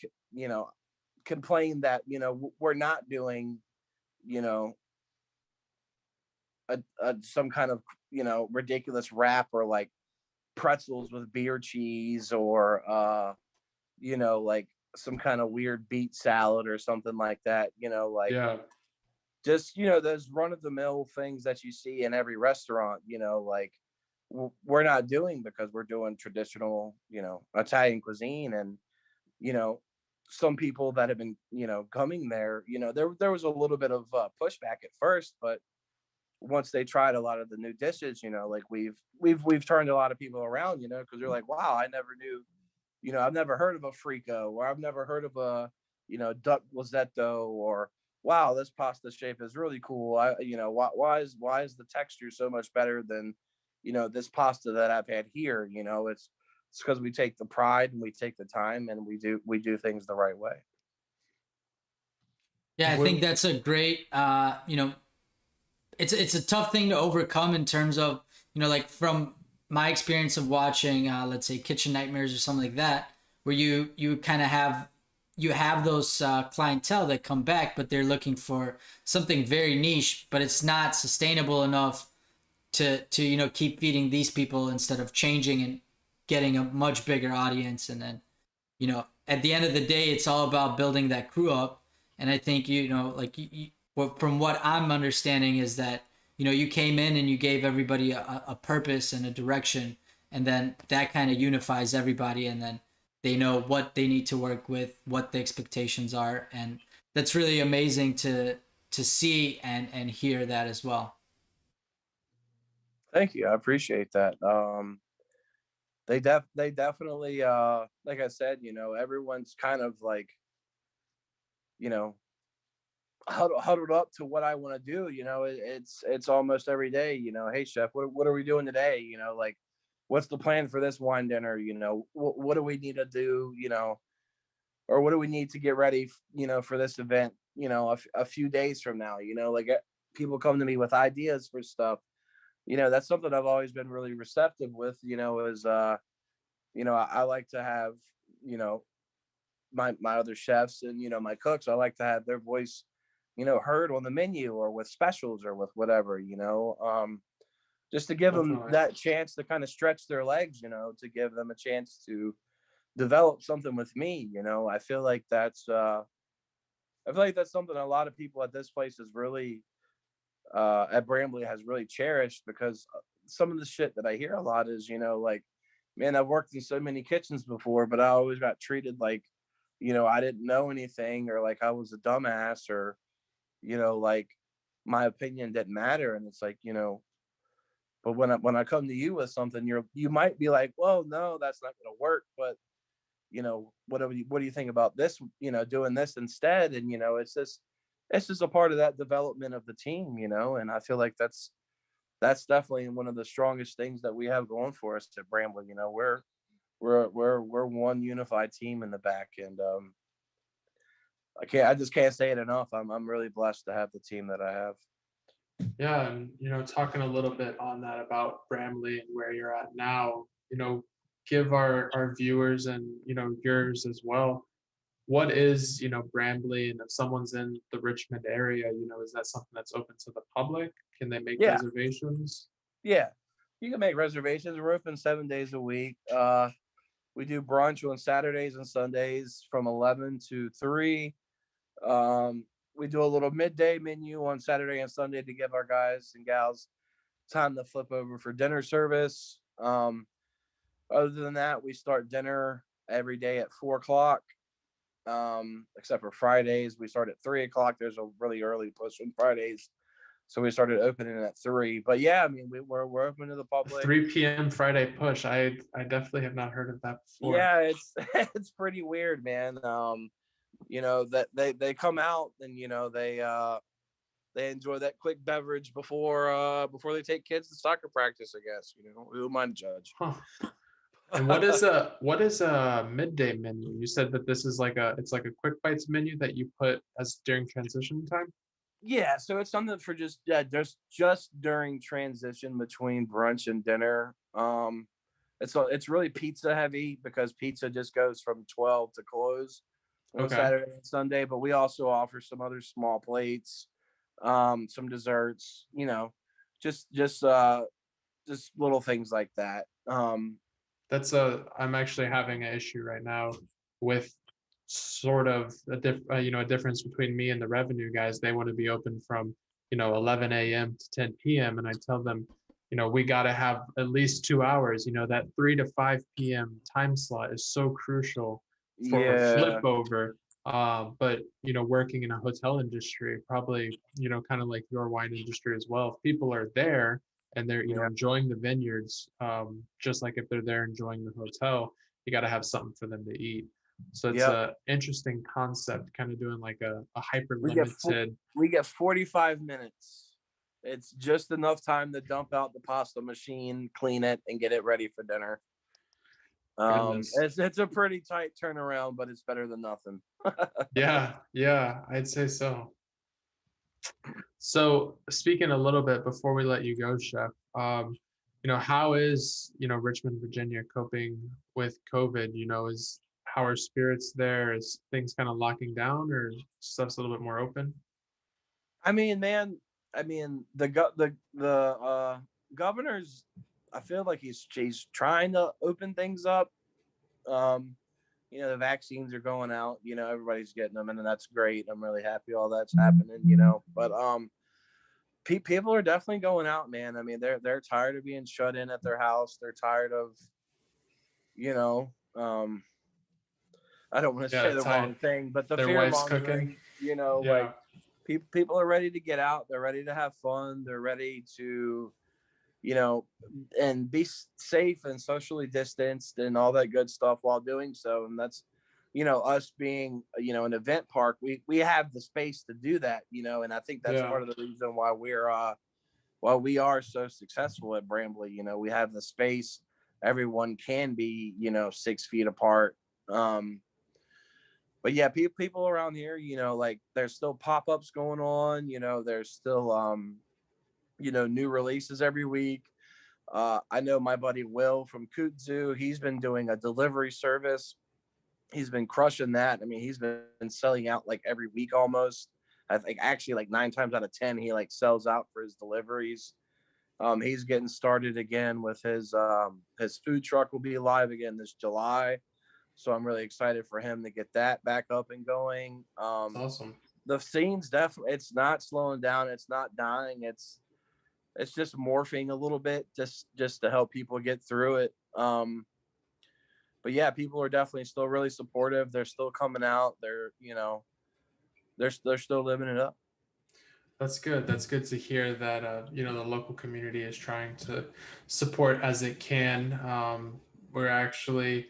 complain that, we're not doing, some kind of, ridiculous wrap or like pretzels with beer cheese or, like some kind of weird beet salad or something like that, like Yeah. just, those run of the mill things that you see in every restaurant, like we're not doing, because we're doing traditional, Italian cuisine. And, some people that have been, coming there, there was a little bit of pushback at first, but once they tried a lot of the new dishes, like we've turned a lot of people around, because they're like, wow, I never knew, I've never heard of a frico, or I've never heard of a, duck blazzetto, or wow, this pasta shape is really cool. Why is the texture so much better than, this pasta that I've had here? It's because we take the pride and we take the time and we do things the right way. Yeah, I think that's a great, it's a tough thing to overcome in terms of, like from my experience of watching, let's say Kitchen Nightmares or something like that, where you kind of have those clientele that come back, but they're looking for something very niche, but it's not sustainable enough to keep feeding these people instead of changing and getting a much bigger audience. And then, at the end of the day, it's all about building that crew up. And I think, like from what I'm understanding is that, you came in and you gave everybody a purpose and a direction, and then that kind of unifies everybody, and then they know what they need to work with, what the expectations are. And that's really amazing to see and hear that as well. Thank you. I appreciate that. They definitely, like I said, everyone's kind of like, you know, huddled up to what I want to do. It's almost every day, hey chef, what are we doing today? Like, what's the plan for this wine dinner? What do we need to do? Or what do we need to get ready, for this event, a few days from now, like people come to me with ideas for stuff. That's something I've always been really receptive with, is, I like to have, my other chefs and, my cooks, I like to have their voice, heard on the menu or with specials or with whatever, just to give them that chance to kind of stretch their legs, to give them a chance to develop something with me. I feel like that's something a lot of people at this place is really, at Brambly has really cherished, because some of the shit that I hear a lot is, like, man, I've worked in so many kitchens before, but I always got treated like, I didn't know anything, or like I was a dumbass, or, like my opinion didn't matter. And it's like, but when I come to you with something, you might be like, well, no, that's not going to work. But, what do you think about this, doing this instead? And, it's just a part of that development of the team, and I feel like that's definitely one of the strongest things that we have going for us at Brambly. We're one unified team in the back. And I just can't say it enough. I'm really blessed to have the team that I have. Yeah, and talking a little bit on that about Brambly and where you're at now, give our viewers and yours as well, what is Brambly, and if someone's in the Richmond area, is that something that's open to the public? Can they make reservations? Yeah, you can make reservations. We're open 7 days a week. We do brunch on Saturdays and Sundays from 11 to 3. We do a little midday menu on Saturday and Sunday to give our guys and gals time to flip over for dinner service. Other than that, we start dinner every day at 4 o'clock. Except for Fridays, we start at 3 o'clock. There's a really early push on Fridays. So we started opening at 3. But yeah, I mean, we're open to the A public. 3 p.m. Friday push. I definitely have not heard of that before. Yeah, it's it's pretty weird, man. You know, that they come out and, you know, they enjoy that quick beverage before they take kids to soccer practice, I guess. You know, who am I to judge? Huh. And what is a midday menu? You said that this is like it's like a quick bites menu that you put as during transition time? Yeah, so it's something for just just during transition between brunch and dinner. It's really pizza heavy because pizza just goes from 12 to close on Okay. Saturday and Sunday. But we also offer some other small plates, some desserts. You know, just little things like that. I'm actually having an issue right now with sort of a difference between me and the revenue guys. They want to be open from 11 a.m. to 10 p.m. and I tell them, we got to have at least 2 hours. That 3 to 5 p.m. time slot is so crucial for Yeah, flip over. But working in a hotel industry, probably kind of like your wine industry as well. If people are there and they're yeah, enjoying the vineyards, just like if they're there enjoying the hotel, you got to have something for them to eat. So it's yep. a interesting concept, kind of doing like a hyper We get limited. we get 45 minutes. It's just enough time to dump out the pasta machine, clean it, and get it ready for dinner. Goodness. It's a pretty tight turnaround, but it's better than nothing. Yeah, I'd say so. So speaking a little bit before we let you go, Chef, how is Richmond, Virginia coping with COVID? How are spirits there? Is things kind of locking down, or stuff's a little bit more open? I mean, man, the governor's. I feel like he's trying to open things up. The vaccines are going out. Everybody's getting them, and that's great. I'm really happy all that's happening. But people are definitely going out, man. I mean, they're tired of being shut in at their house. They're tired of, I don't want to say the wrong thing, but the their fear wife's mongering. cooking. Like Yeah. people are ready to get out. They're ready to have fun. They're ready to, and be safe and socially distanced and all that good stuff while doing so. And that's, us being, an event park, we have the space to do that, and I think that's part of the reason why we are so successful at Brambly. We have the space. Everyone can be, 6 feet apart. But yeah, people around here, like there's still pop-ups going on, there's still, new releases every week. I know my buddy Will from Kudzu, he's been doing a delivery service. He's been crushing that. I mean, he's been selling out like every week almost. I think actually like 9 times out of 10, he like sells out for his deliveries. He's getting started again with his food truck will be live again this July. So I'm really excited for him to get that back up and going. That's awesome. The scene's definitely, it's not slowing down. It's not dying. It's just morphing a little bit just to help people get through it. But yeah, people are definitely still really supportive. They're still coming out. They're still living it up. That's good. That's good to hear that, the local community is trying to support as it can. We're actually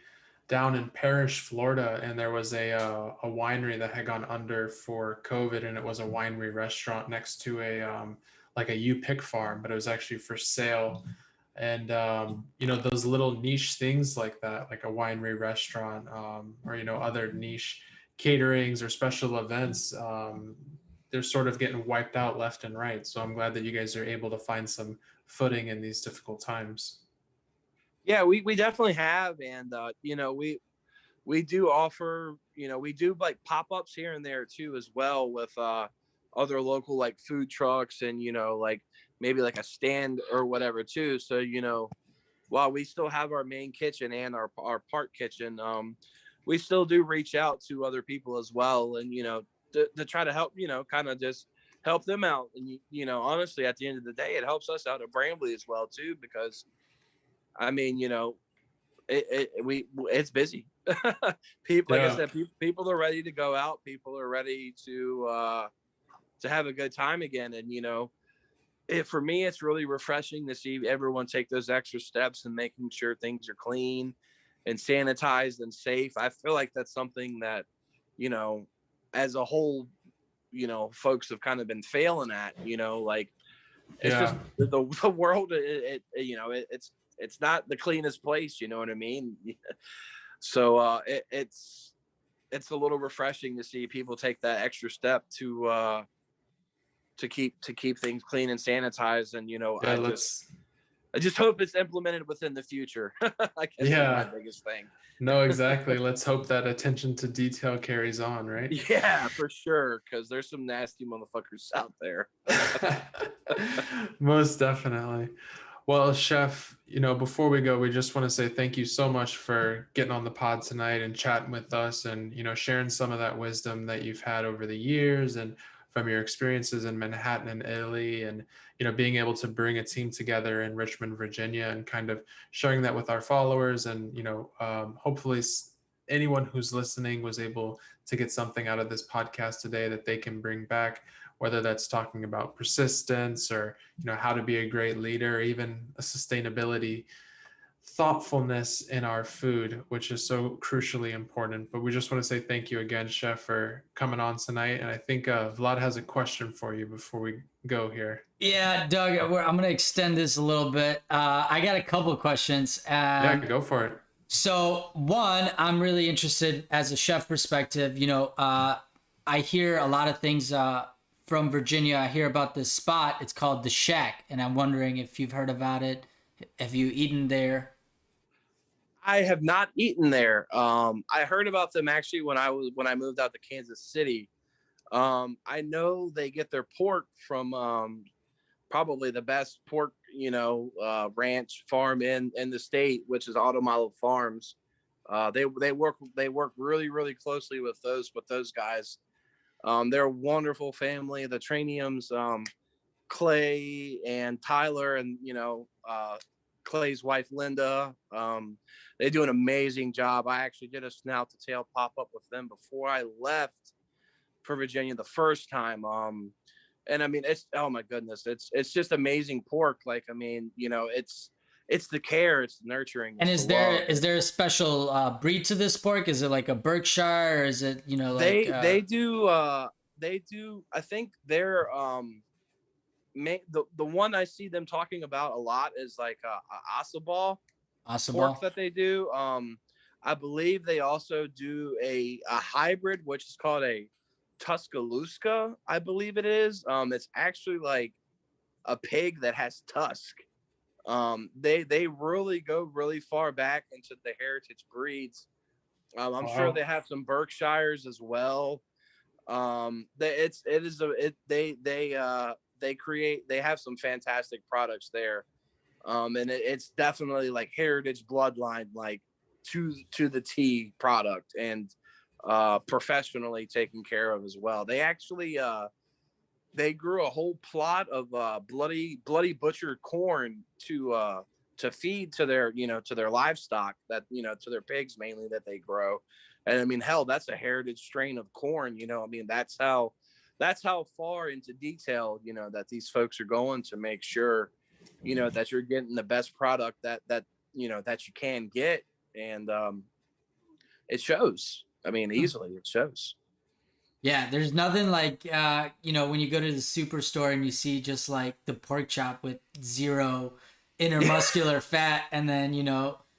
down in Parrish, Florida, and there was a winery that had gone under for COVID, and it was a winery restaurant next to like a U-Pick farm, but it was actually for sale. And those little niche things like that, like a winery restaurant, or other niche caterings or special events, they're sort of getting wiped out left and right. So I'm glad that you guys are able to find some footing in these difficult times. Yeah, we definitely have, and we do offer, we do like pop-ups here and there too as well with other local like food trucks and like maybe like a stand or whatever too. So while we still have our main kitchen and our part kitchen, we still do reach out to other people as well, and to try to help, kind of just help them out. And honestly, at the end of the day, it helps us out at Brambly as well too, because I mean, it's busy. People, like I said, people are ready to go out. People are ready to have a good time again. And For me, it's really refreshing to see everyone take those extra steps and making sure things are clean and sanitized and safe. I feel like that's something that, you know, as a whole, folks have kind of been failing at, like it's just Yeah. the world, it's not the cleanest place. You know what I mean? So it's a little refreshing to see people take that extra step to keep things clean and sanitized. And Yeah, I just hope it's implemented within the future. I guess that's my biggest thing. No, exactly. Let's hope that attention to detail carries on, right? Yeah, for sure, because there's some nasty motherfuckers out there. Most definitely. Well, Chef, before we go, we just want to say thank you so much for getting on the pod tonight and chatting with us and, sharing some of that wisdom that you've had over the years and from your experiences in Manhattan and Italy and, being able to bring a team together in Richmond, Virginia and kind of sharing that with our followers. And, hopefully anyone who's listening was able to get something out of this podcast today that they can bring back, whether that's talking about persistence or how to be a great leader, or even a sustainability thoughtfulness in our food, which is so crucially important. But we just want to say thank you again, Chef, for coming on tonight. And I think Vlad has a question for you before we go here. Yeah, Doug, I'm going to extend this a little bit. I got a couple of questions. Yeah, go for it. So one, I'm really interested as a chef perspective. I hear a lot of things from Virginia. I hear about this spot. It's called The Shack, and I'm wondering if you've heard about it. Have you eaten there? I have not eaten there. I heard about them actually when I moved out to Kansas City. I know they get their pork from probably the best pork, ranch farm in the state, which is Automalo Farms. They work really, really closely with those guys. They're a wonderful family. The Traniums, Clay and Tyler, and Clay's wife Linda. They do an amazing job. I actually did a snout to tail pop up with them before I left for Virginia the first time. And I mean, oh my goodness, it's just amazing pork. Like, I mean, it's the care, it's the nurturing. And is there a special breed to this pork? Is it like a Berkshire, or is it like they do? I think they're the one I see them talking about a lot is like a Ossabaw pork that they do. I believe they also do a hybrid, which is called a Tuscaloosa, I believe it is. It's actually like a pig that has tusk. They really go really far back into the heritage breeds. I'm sure they have some Berkshires as well. They have some fantastic products there. And it's definitely like heritage bloodline, like to the T product, and professionally taken care of as well. They actually they grew a whole plot of bloody butchered corn to feed to their to their livestock, that to their pigs mainly, that they grow. And I mean, hell, that's a heritage strain of corn. I mean, that's how far into detail that these folks are going to make sure that you're getting the best product that you can get. And it shows. I mean, easily it shows. Yeah, there's nothing like when you go to the superstore and you see just like the pork chop with zero intermuscular fat, and then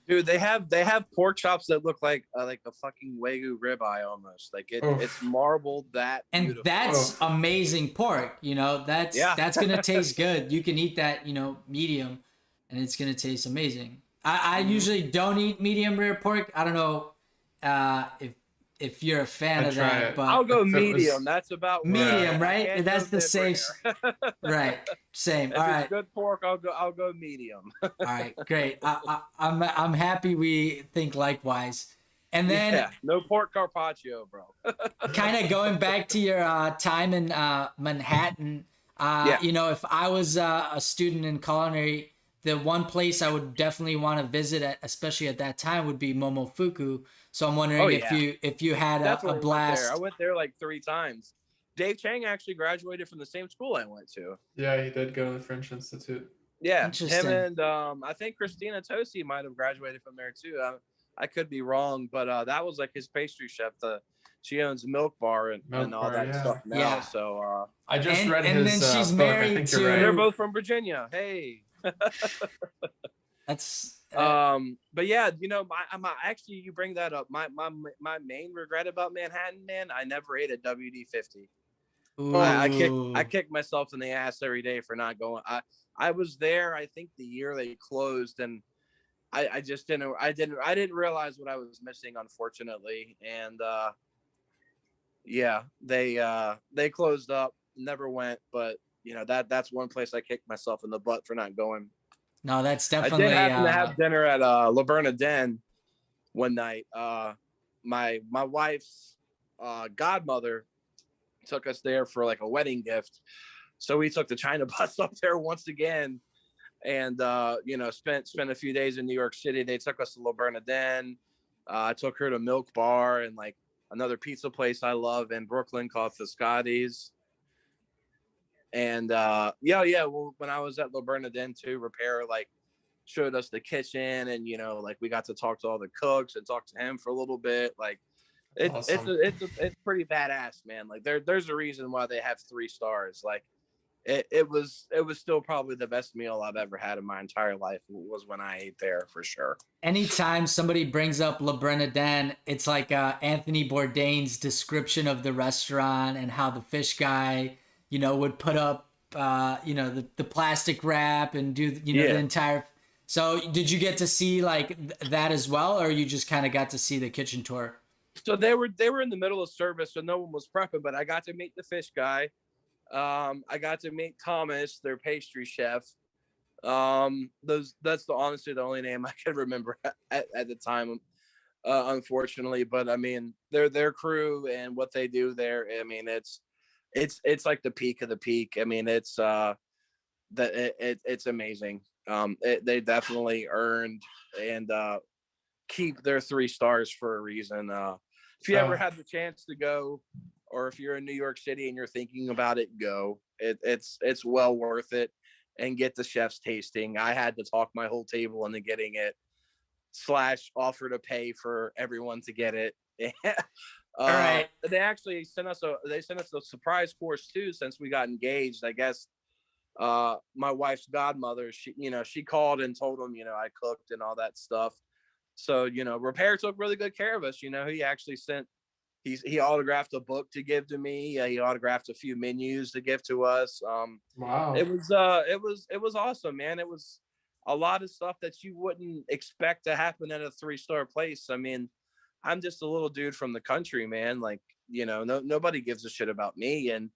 dude, they have pork chops that look like a fucking Wagyu ribeye almost. Like it's marbled that and beautiful. That's amazing pork. That's gonna taste good. You can eat that medium, and it's gonna taste amazing. I usually don't eat medium rare pork. I don't know if you're a fan of that, but I'll go medium. That's about medium, right? That's the safe. Right, same. If all it's right, good pork, I'll go medium. all right, great. I'm happy we think likewise. And then no pork carpaccio, bro. Kind of going back to your time in Manhattan. If I was a student in culinary, the one place I would definitely want to visit, especially at that time, would be Momofuku. So I'm wondering if you had a blast. I went there like 3 times. Dave Chang actually graduated from the same school I went to. Yeah, he did go to the French Institute. Yeah, Interesting. him and I think Christina Tosi might have graduated from there too. I could be wrong, but that was like his pastry chef. She owns a milk bar and all that stuff now. Yeah. So I just read and his then she's book. married I think to- you're right. they're both from Virginia. Hey. That's But yeah, you know, actually you bring that up. My main regret about Manhattan, man, I never ate a WD-50. I kick myself in the ass every day for not going. I was there, I think the year they closed, and I just didn't realize what I was missing, unfortunately. And yeah, they closed up, never went, but you know, that's one place I kicked myself in the butt for not going. No, that's definitely. I did happen to have dinner at La Bernardin one night. My wife's godmother took us there for like a wedding gift, so we took the China bus up there once again, and you know, spent a few days in New York City. They took us to La Bernardin. I took her to Milk Bar and like another pizza place I love in Brooklyn called Fiscotti's. And well, when I was at La Bernardin too, Repair like showed us the kitchen, and you know, like we got to talk to all the cooks and talk to him for a little bit. Like it's pretty badass, man. Like there's a reason why they have 3 stars. Like it was still probably the best meal I've ever had in my entire life was when I ate there, for sure. Anytime somebody brings up Le Bernardin, it's like Anthony Bourdain's description of the restaurant and how the fish guy, you know, would put up, you know, the plastic wrap and do, you know, the entire. So did you get to see like that as well, or you just kind of got to see the kitchen tour? So they were in the middle of service, so no one was prepping, but I got to meet the fish guy. I got to meet Thomas, their pastry chef. That's honestly the only name I could remember at the time, unfortunately. But I mean, their crew and what they do there, I mean, it's like the peak of the peak. I mean, it's amazing. They definitely earned and keep their 3 stars for a reason. If you ever had the chance to go, or if you're in New York City and you're thinking about it, go. It's well worth it, and get the chef's tasting. I had to talk my whole table into getting it / offer to pay for everyone to get it. All right. They actually sent us a surprise course too, since we got engaged. I guess my wife's godmother, she called and told them, you know, I cooked and all that stuff. So, you know, Repair took really good care of us. You know, he actually he autographed a book to give to me. He autographed a few menus to give to us. Wow. It was awesome, man. It was a lot of stuff that you wouldn't expect to happen at a 3-star place. I mean, I'm just a little dude from the country, man. Like, you know, nobody gives a shit about me. And,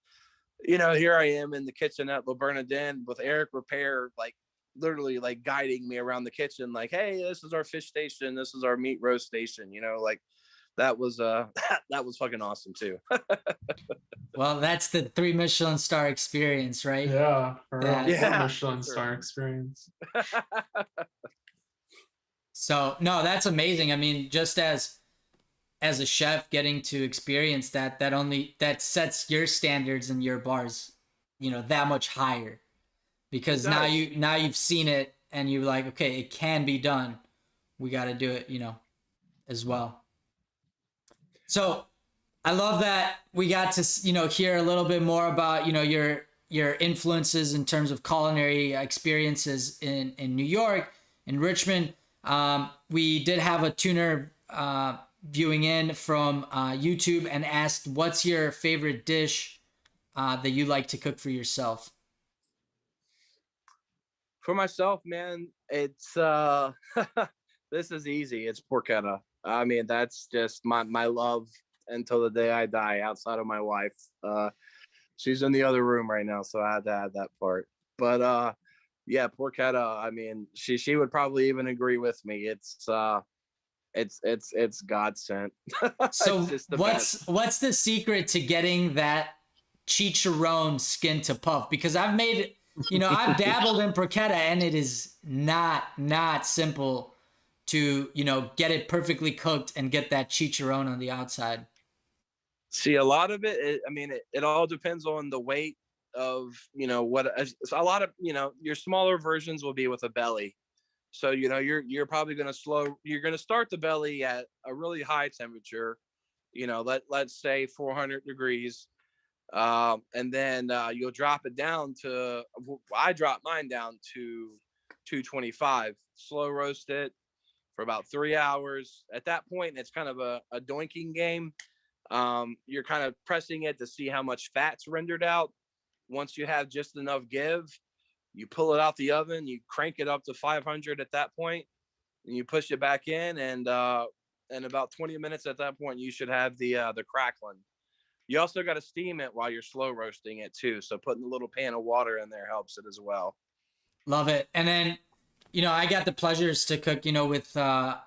you know, here I am in the kitchen at Le Bernardin with Eric Repair, like literally like guiding me around the kitchen. Like, hey, this is our fish station. This is our meat roast station. You know, like that was that was fucking awesome too. Well, that's the 3 Michelin star experience, right? Yeah, for real. Yeah. Michelin star experience. So no, that's amazing. I mean, just as a chef, getting to experience that sets your standards and your bars, you know, that much higher, because now you've seen it and you're like, okay, it can be done. We got to do it, you know, as well. So I love that we got to, you know, hear a little bit more about, you know, your influences in terms of culinary experiences in New York, in Richmond. We did have a tuner viewing in from YouTube and asked, what's your favorite dish that you like to cook for yourself? For myself, man, it's this is easy. It's porchetta. I mean, that's just my love until the day I die, outside of my wife. She's in the other room right now, so I had to add that part. But yeah, porchetta, I mean, she would probably even agree with me. It's God sent. So what's the secret to getting that chicharron skin to puff? Because I've made, you know, I've dabbled in porchetta, and it is not simple to, you know, get it perfectly cooked and get that chicharron on the outside. See, a lot of it, I mean, it all depends on the weight of, you know, a lot of, you know, your smaller versions will be with a belly. So, you know, you're probably going to you're going to start the belly at a really high temperature, you know, let's say 400 degrees. And then you'll drop it down to, I drop mine down to 225, slow roast it for about 3 hours. At that point, it's kind of a doinking game. You're kind of pressing it to see how much fat's rendered out. Once you have just enough give, you pull it out the oven, you crank it up to 500 at that point, and you push it back in, and about 20 minutes at that point, you should have the crackling. You also got to steam it while you're slow roasting it too. So putting a little pan of water in there helps it as well. Love it. And then, you know, I got the pleasures to cook, you know, with the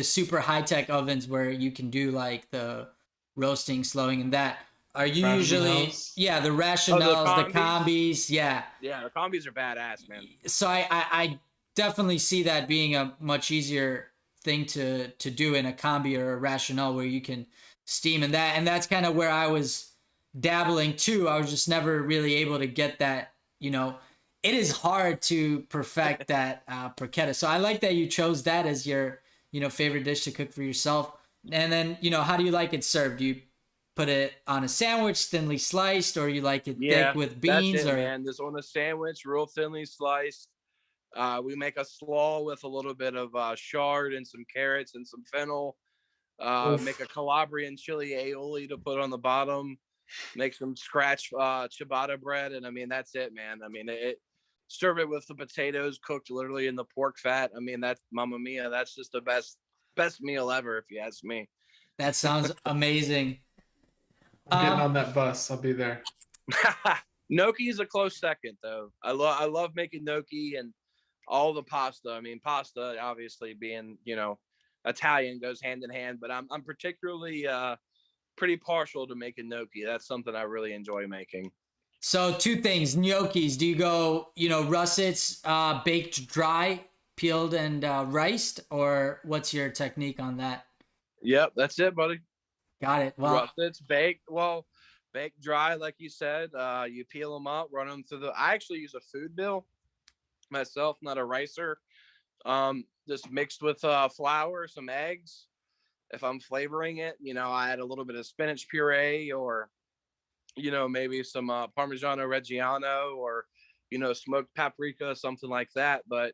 super high tech ovens where you can do like the roasting, slowing, and that. Are you usually, yeah, the rationales, the combis, yeah. Yeah, the combis are badass, man. So I definitely see that being a much easier thing to do in a combi or a rationale where you can steam and that's kind of where I was dabbling too. I was just never really able to get that, you know. It is hard to perfect that porchetta. So I like that you chose that as your, you know, favorite dish to cook for yourself. And then, you know, how do you like it served? Do you put it on a sandwich, thinly sliced, or you like it thick with beans? That's it, man. Just on a sandwich, real thinly sliced. We make a slaw with a little bit of chard and some carrots and some fennel. Make a Calabrian chili aioli to put on the bottom. Make some scratch ciabatta bread, and I mean that's it, man. I mean serve it with the potatoes cooked literally in the pork fat. I mean that's Mamma Mia. That's just the best meal ever, if you ask me. That sounds amazing. I'm getting on that bus. I'll be there. Gnocchi is a close second, though. I love making gnocchi and all the pasta. I mean, pasta obviously being, you know, Italian goes hand in hand, but I'm particularly pretty partial to making gnocchi. That's something I really enjoy making. So 2 things, gnocchis. Do you go, you know, russets, baked dry, peeled and riced, or what's your technique on that? Yep, that's it, buddy. Got it. Well, russets baked dry, like you said. You peel them up, run them through I actually use a food mill myself, not a ricer. Just mixed with flour, some eggs. If I'm flavoring it, you know, I add a little bit of spinach puree, or, you know, maybe some Parmigiano Reggiano, or, you know, smoked paprika, something like that. But,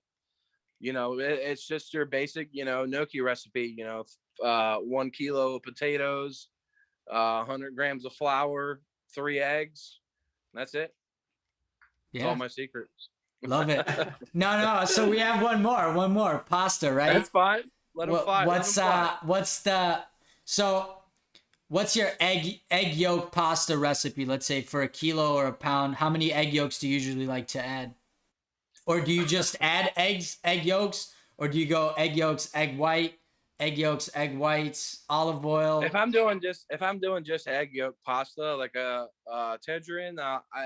you know, it's just your basic, you know, gnocchi recipe. You know, 1 kilo of potatoes, 100 grams of flour, 3 eggs. That's it. That's all my secrets. Love it. No. So we have one more pasta, right? That's fine. Let them fly. What's your egg yolk pasta recipe? Let's say for a kilo or a pound, how many egg yolks do you usually like to add? Or do you just add egg yolks, or do you go egg yolks, egg white, egg yolks, egg whites, olive oil? If I'm doing just egg yolk pasta, like a tangerine,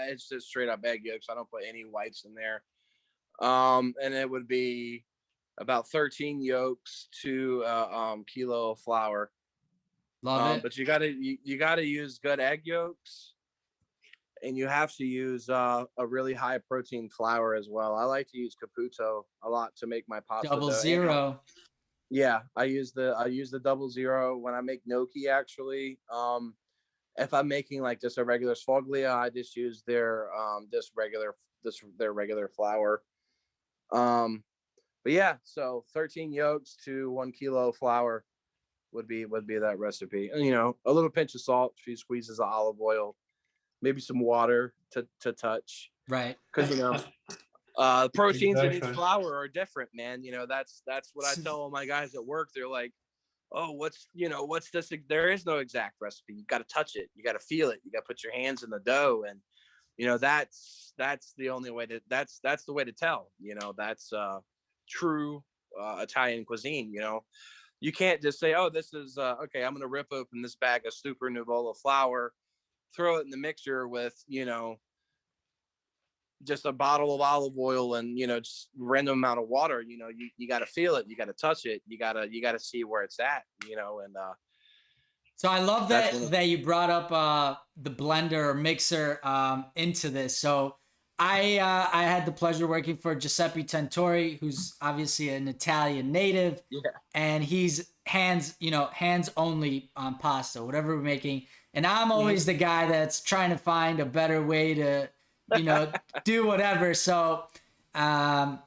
it's just straight up egg yolks. I don't put any whites in there. And it would be about 13 yolks to kilo of flour. Love it. But you gotta use good egg yolks, and you have to use a really high protein flour as well. I like to use Caputo a lot to make my pasta. Double zero. Yeah, I use the 00 when I make gnocchi. Actually, if I'm making like just a regular sfoglia, I just use their regular flour. But yeah, so 13 yolks to 1 kilo of flour would be that recipe. And, you know, a little pinch of salt, a few squeezes of olive oil, maybe some water to touch. Right. Because, you know, proteins in each flour are different, man. You know, that's what I tell all my guys at work. They're like, oh, what's this? There is no exact recipe. You got to touch it. You got to feel it. You got to put your hands in the dough. And, you know, that's the only way that's the way to tell, you know, that's true Italian cuisine. You know, you can't just say, oh, this is okay, I'm going to rip open this bag of Super Nuvola flour, throw it in the mixer with, you know, just a bottle of olive oil and, you know, just random amount of water. You know, you got to feel it. You got to touch it. You got to see where it's at, you know, and So I love That's that one of- that you brought up the blender or mixer into this. So I had the pleasure working for Giuseppe Tentori, who's obviously an Italian native, Yeah. and he's hands only on pasta, whatever we're making. And I'm always the guy that's trying to find a better way to, do whatever. So, I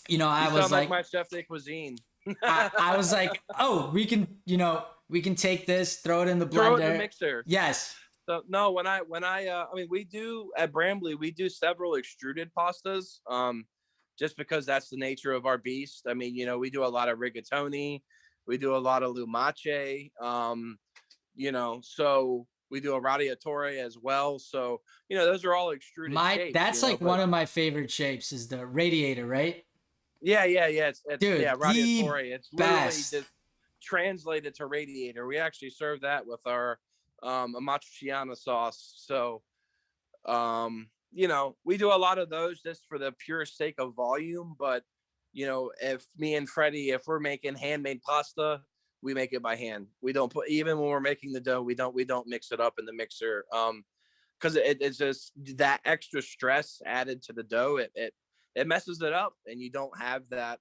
You was sound like like, my chef de cuisine. I was like, oh, we can take this, throw it in the blender. Throw it in the mixer. Yes. So no, I mean, we do at Brambly, we do several extruded pastas, just because that's the nature of our beast. I mean, we do a lot of rigatoni, we do a lot of lumache, so we do a radiatore as well. So, those are all extruded shapes. That's like one of my favorite shapes is the radiator, right? Yeah. It's Dude, radiatore. It's literally best. just translated to radiator. We actually serve that with our amatriciana sauce. So, we do a lot of those just for the pure sake of volume. But, if me and Freddie, if we're making handmade pasta, we make it by hand. We don't put, even when we're making the dough, we don't mix it up in the mixer. Because it's just that extra stress added to the dough. It messes it up, and you don't have that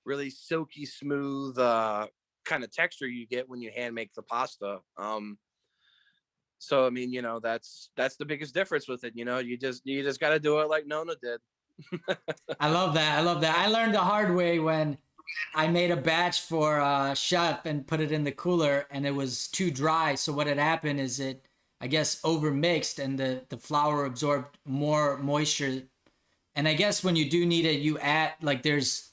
really silky smooth kind of texture you get when you hand make the pasta. So I mean, that's the biggest difference with it. You just got to do it like Nona did. I love that. I learned the hard way when I made a batch for Chef and put it in the cooler, and it was too dry. So what had happened is it, I guess, overmixed, and the flour absorbed more moisture. And I guess when you do need it, you add, like, there's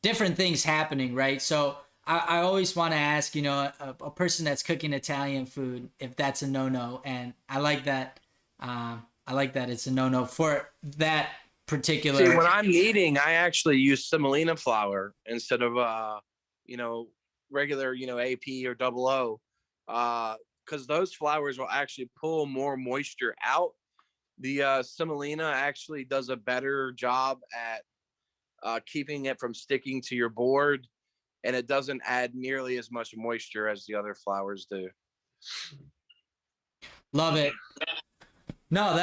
different things happening, right? So I always want to ask, a person that's cooking Italian food, if that's a no-no. And I like that. It's a no-no for that particular. See, when I'm kneading, I actually use semolina flour instead of regular AP or double O, because those flours will actually pull more moisture out. The semolina actually does a better job at keeping it from sticking to your board, and it doesn't add nearly as much moisture as the other flours do. Love it. No,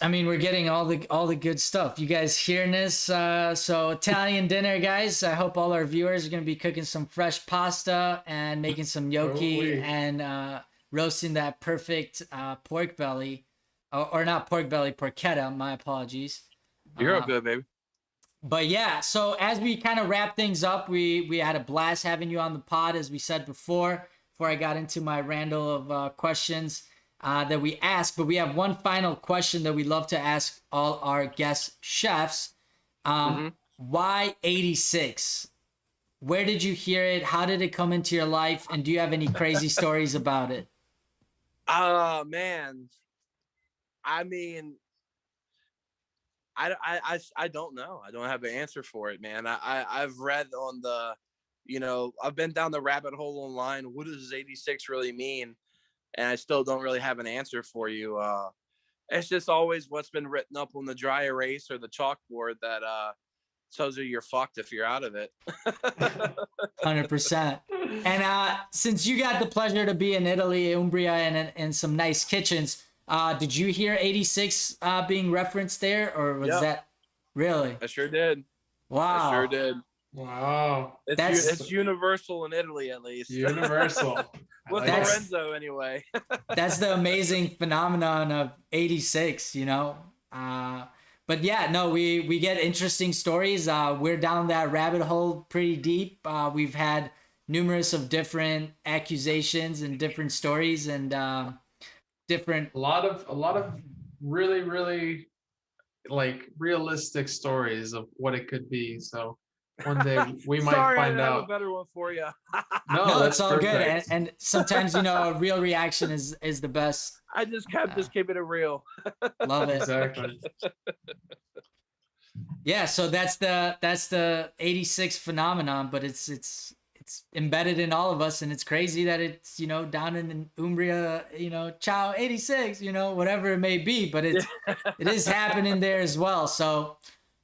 we're getting all the good stuff. You guys hearing this? So Italian dinner, guys. I hope all our viewers are going to be cooking some fresh pasta and making some gnocchi and roasting that perfect pork belly. Or not pork belly, porchetta. My apologies. You're all good, baby. But yeah, so as we kind of wrap things up, we had a blast having you on the pod, as we said before I got into my randle of questions that we asked. But we have one final question that we love to ask all our guest chefs. Why 86? Where did you hear it? How did it come into your life? And do you have any crazy stories about it? Oh, man. I mean, I don't know. I don't have an answer for it, man. I've read on the, I've been down the rabbit hole online. What does 86 really mean? And I still don't really have an answer for you. It's just always what's been written up on the dry erase or the chalkboard that tells you you're fucked if you're out of it. 100%. And since you got the pleasure to be in Italy, Umbria, and some nice kitchens, did you hear 86 being referenced there, or was that really? I sure did. Wow. I sure did. Wow. It's universal in Italy, at least. Universal. With Lorenzo, anyway. That's the amazing phenomenon of 86, But yeah, no, we get interesting stories. We're down that rabbit hole pretty deep. We've had numerous of different accusations and different stories and different. A lot of really, really like realistic stories of what it could be. So one day we might find out. I have a better one for you. No, that's it's all perfect. good. And sometimes, a real reaction is the best. I just keeping it real. Love it. Exactly. Yeah, so that's the 86 phenomenon, but it's embedded in all of us, and it's crazy that it's down in Umbria, Ciao 86, whatever it may be, but it is happening there as well. So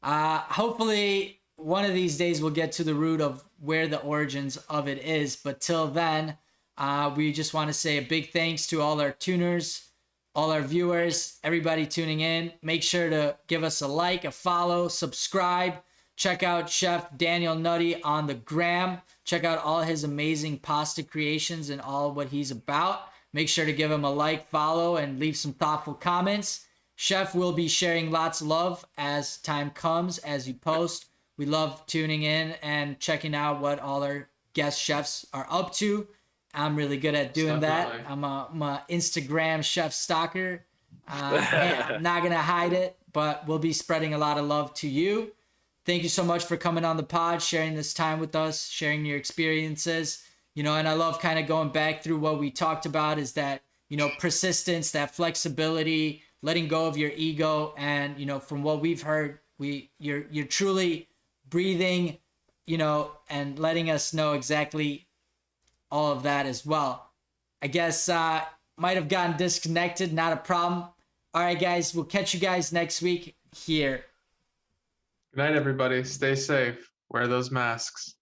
hopefully one of these days we'll get to the root of where the origins of it is, but till then, We just want to say a big thanks to all our tuners, all our viewers, everybody tuning in. Make sure to give us a like, a follow, subscribe. Check out Chef Daniel Nutty on the gram. Check out all his amazing pasta creations and all what he's about. Make sure to give him a like, follow, and leave some thoughtful comments. Chef will be sharing lots of love as time comes, as you post. We love tuning in and checking out what all our guest chefs are up to. I'm really good at doing that. I'm a Instagram chef stalker. I'm not going to hide it, but we'll be spreading a lot of love to you. Thank you so much for coming on the pod, sharing this time with us, sharing your experiences. You know, and I love kind of going back through what we talked about is that, you know, persistence, that flexibility, letting go of your ego. And, you know, from what we've heard, you're truly breathing, you know, and letting us know exactly all of that as well. I guess might have gotten disconnected, not a problem. All right, guys, we'll catch you guys next week here. Good night, everybody. Stay safe. Wear those masks.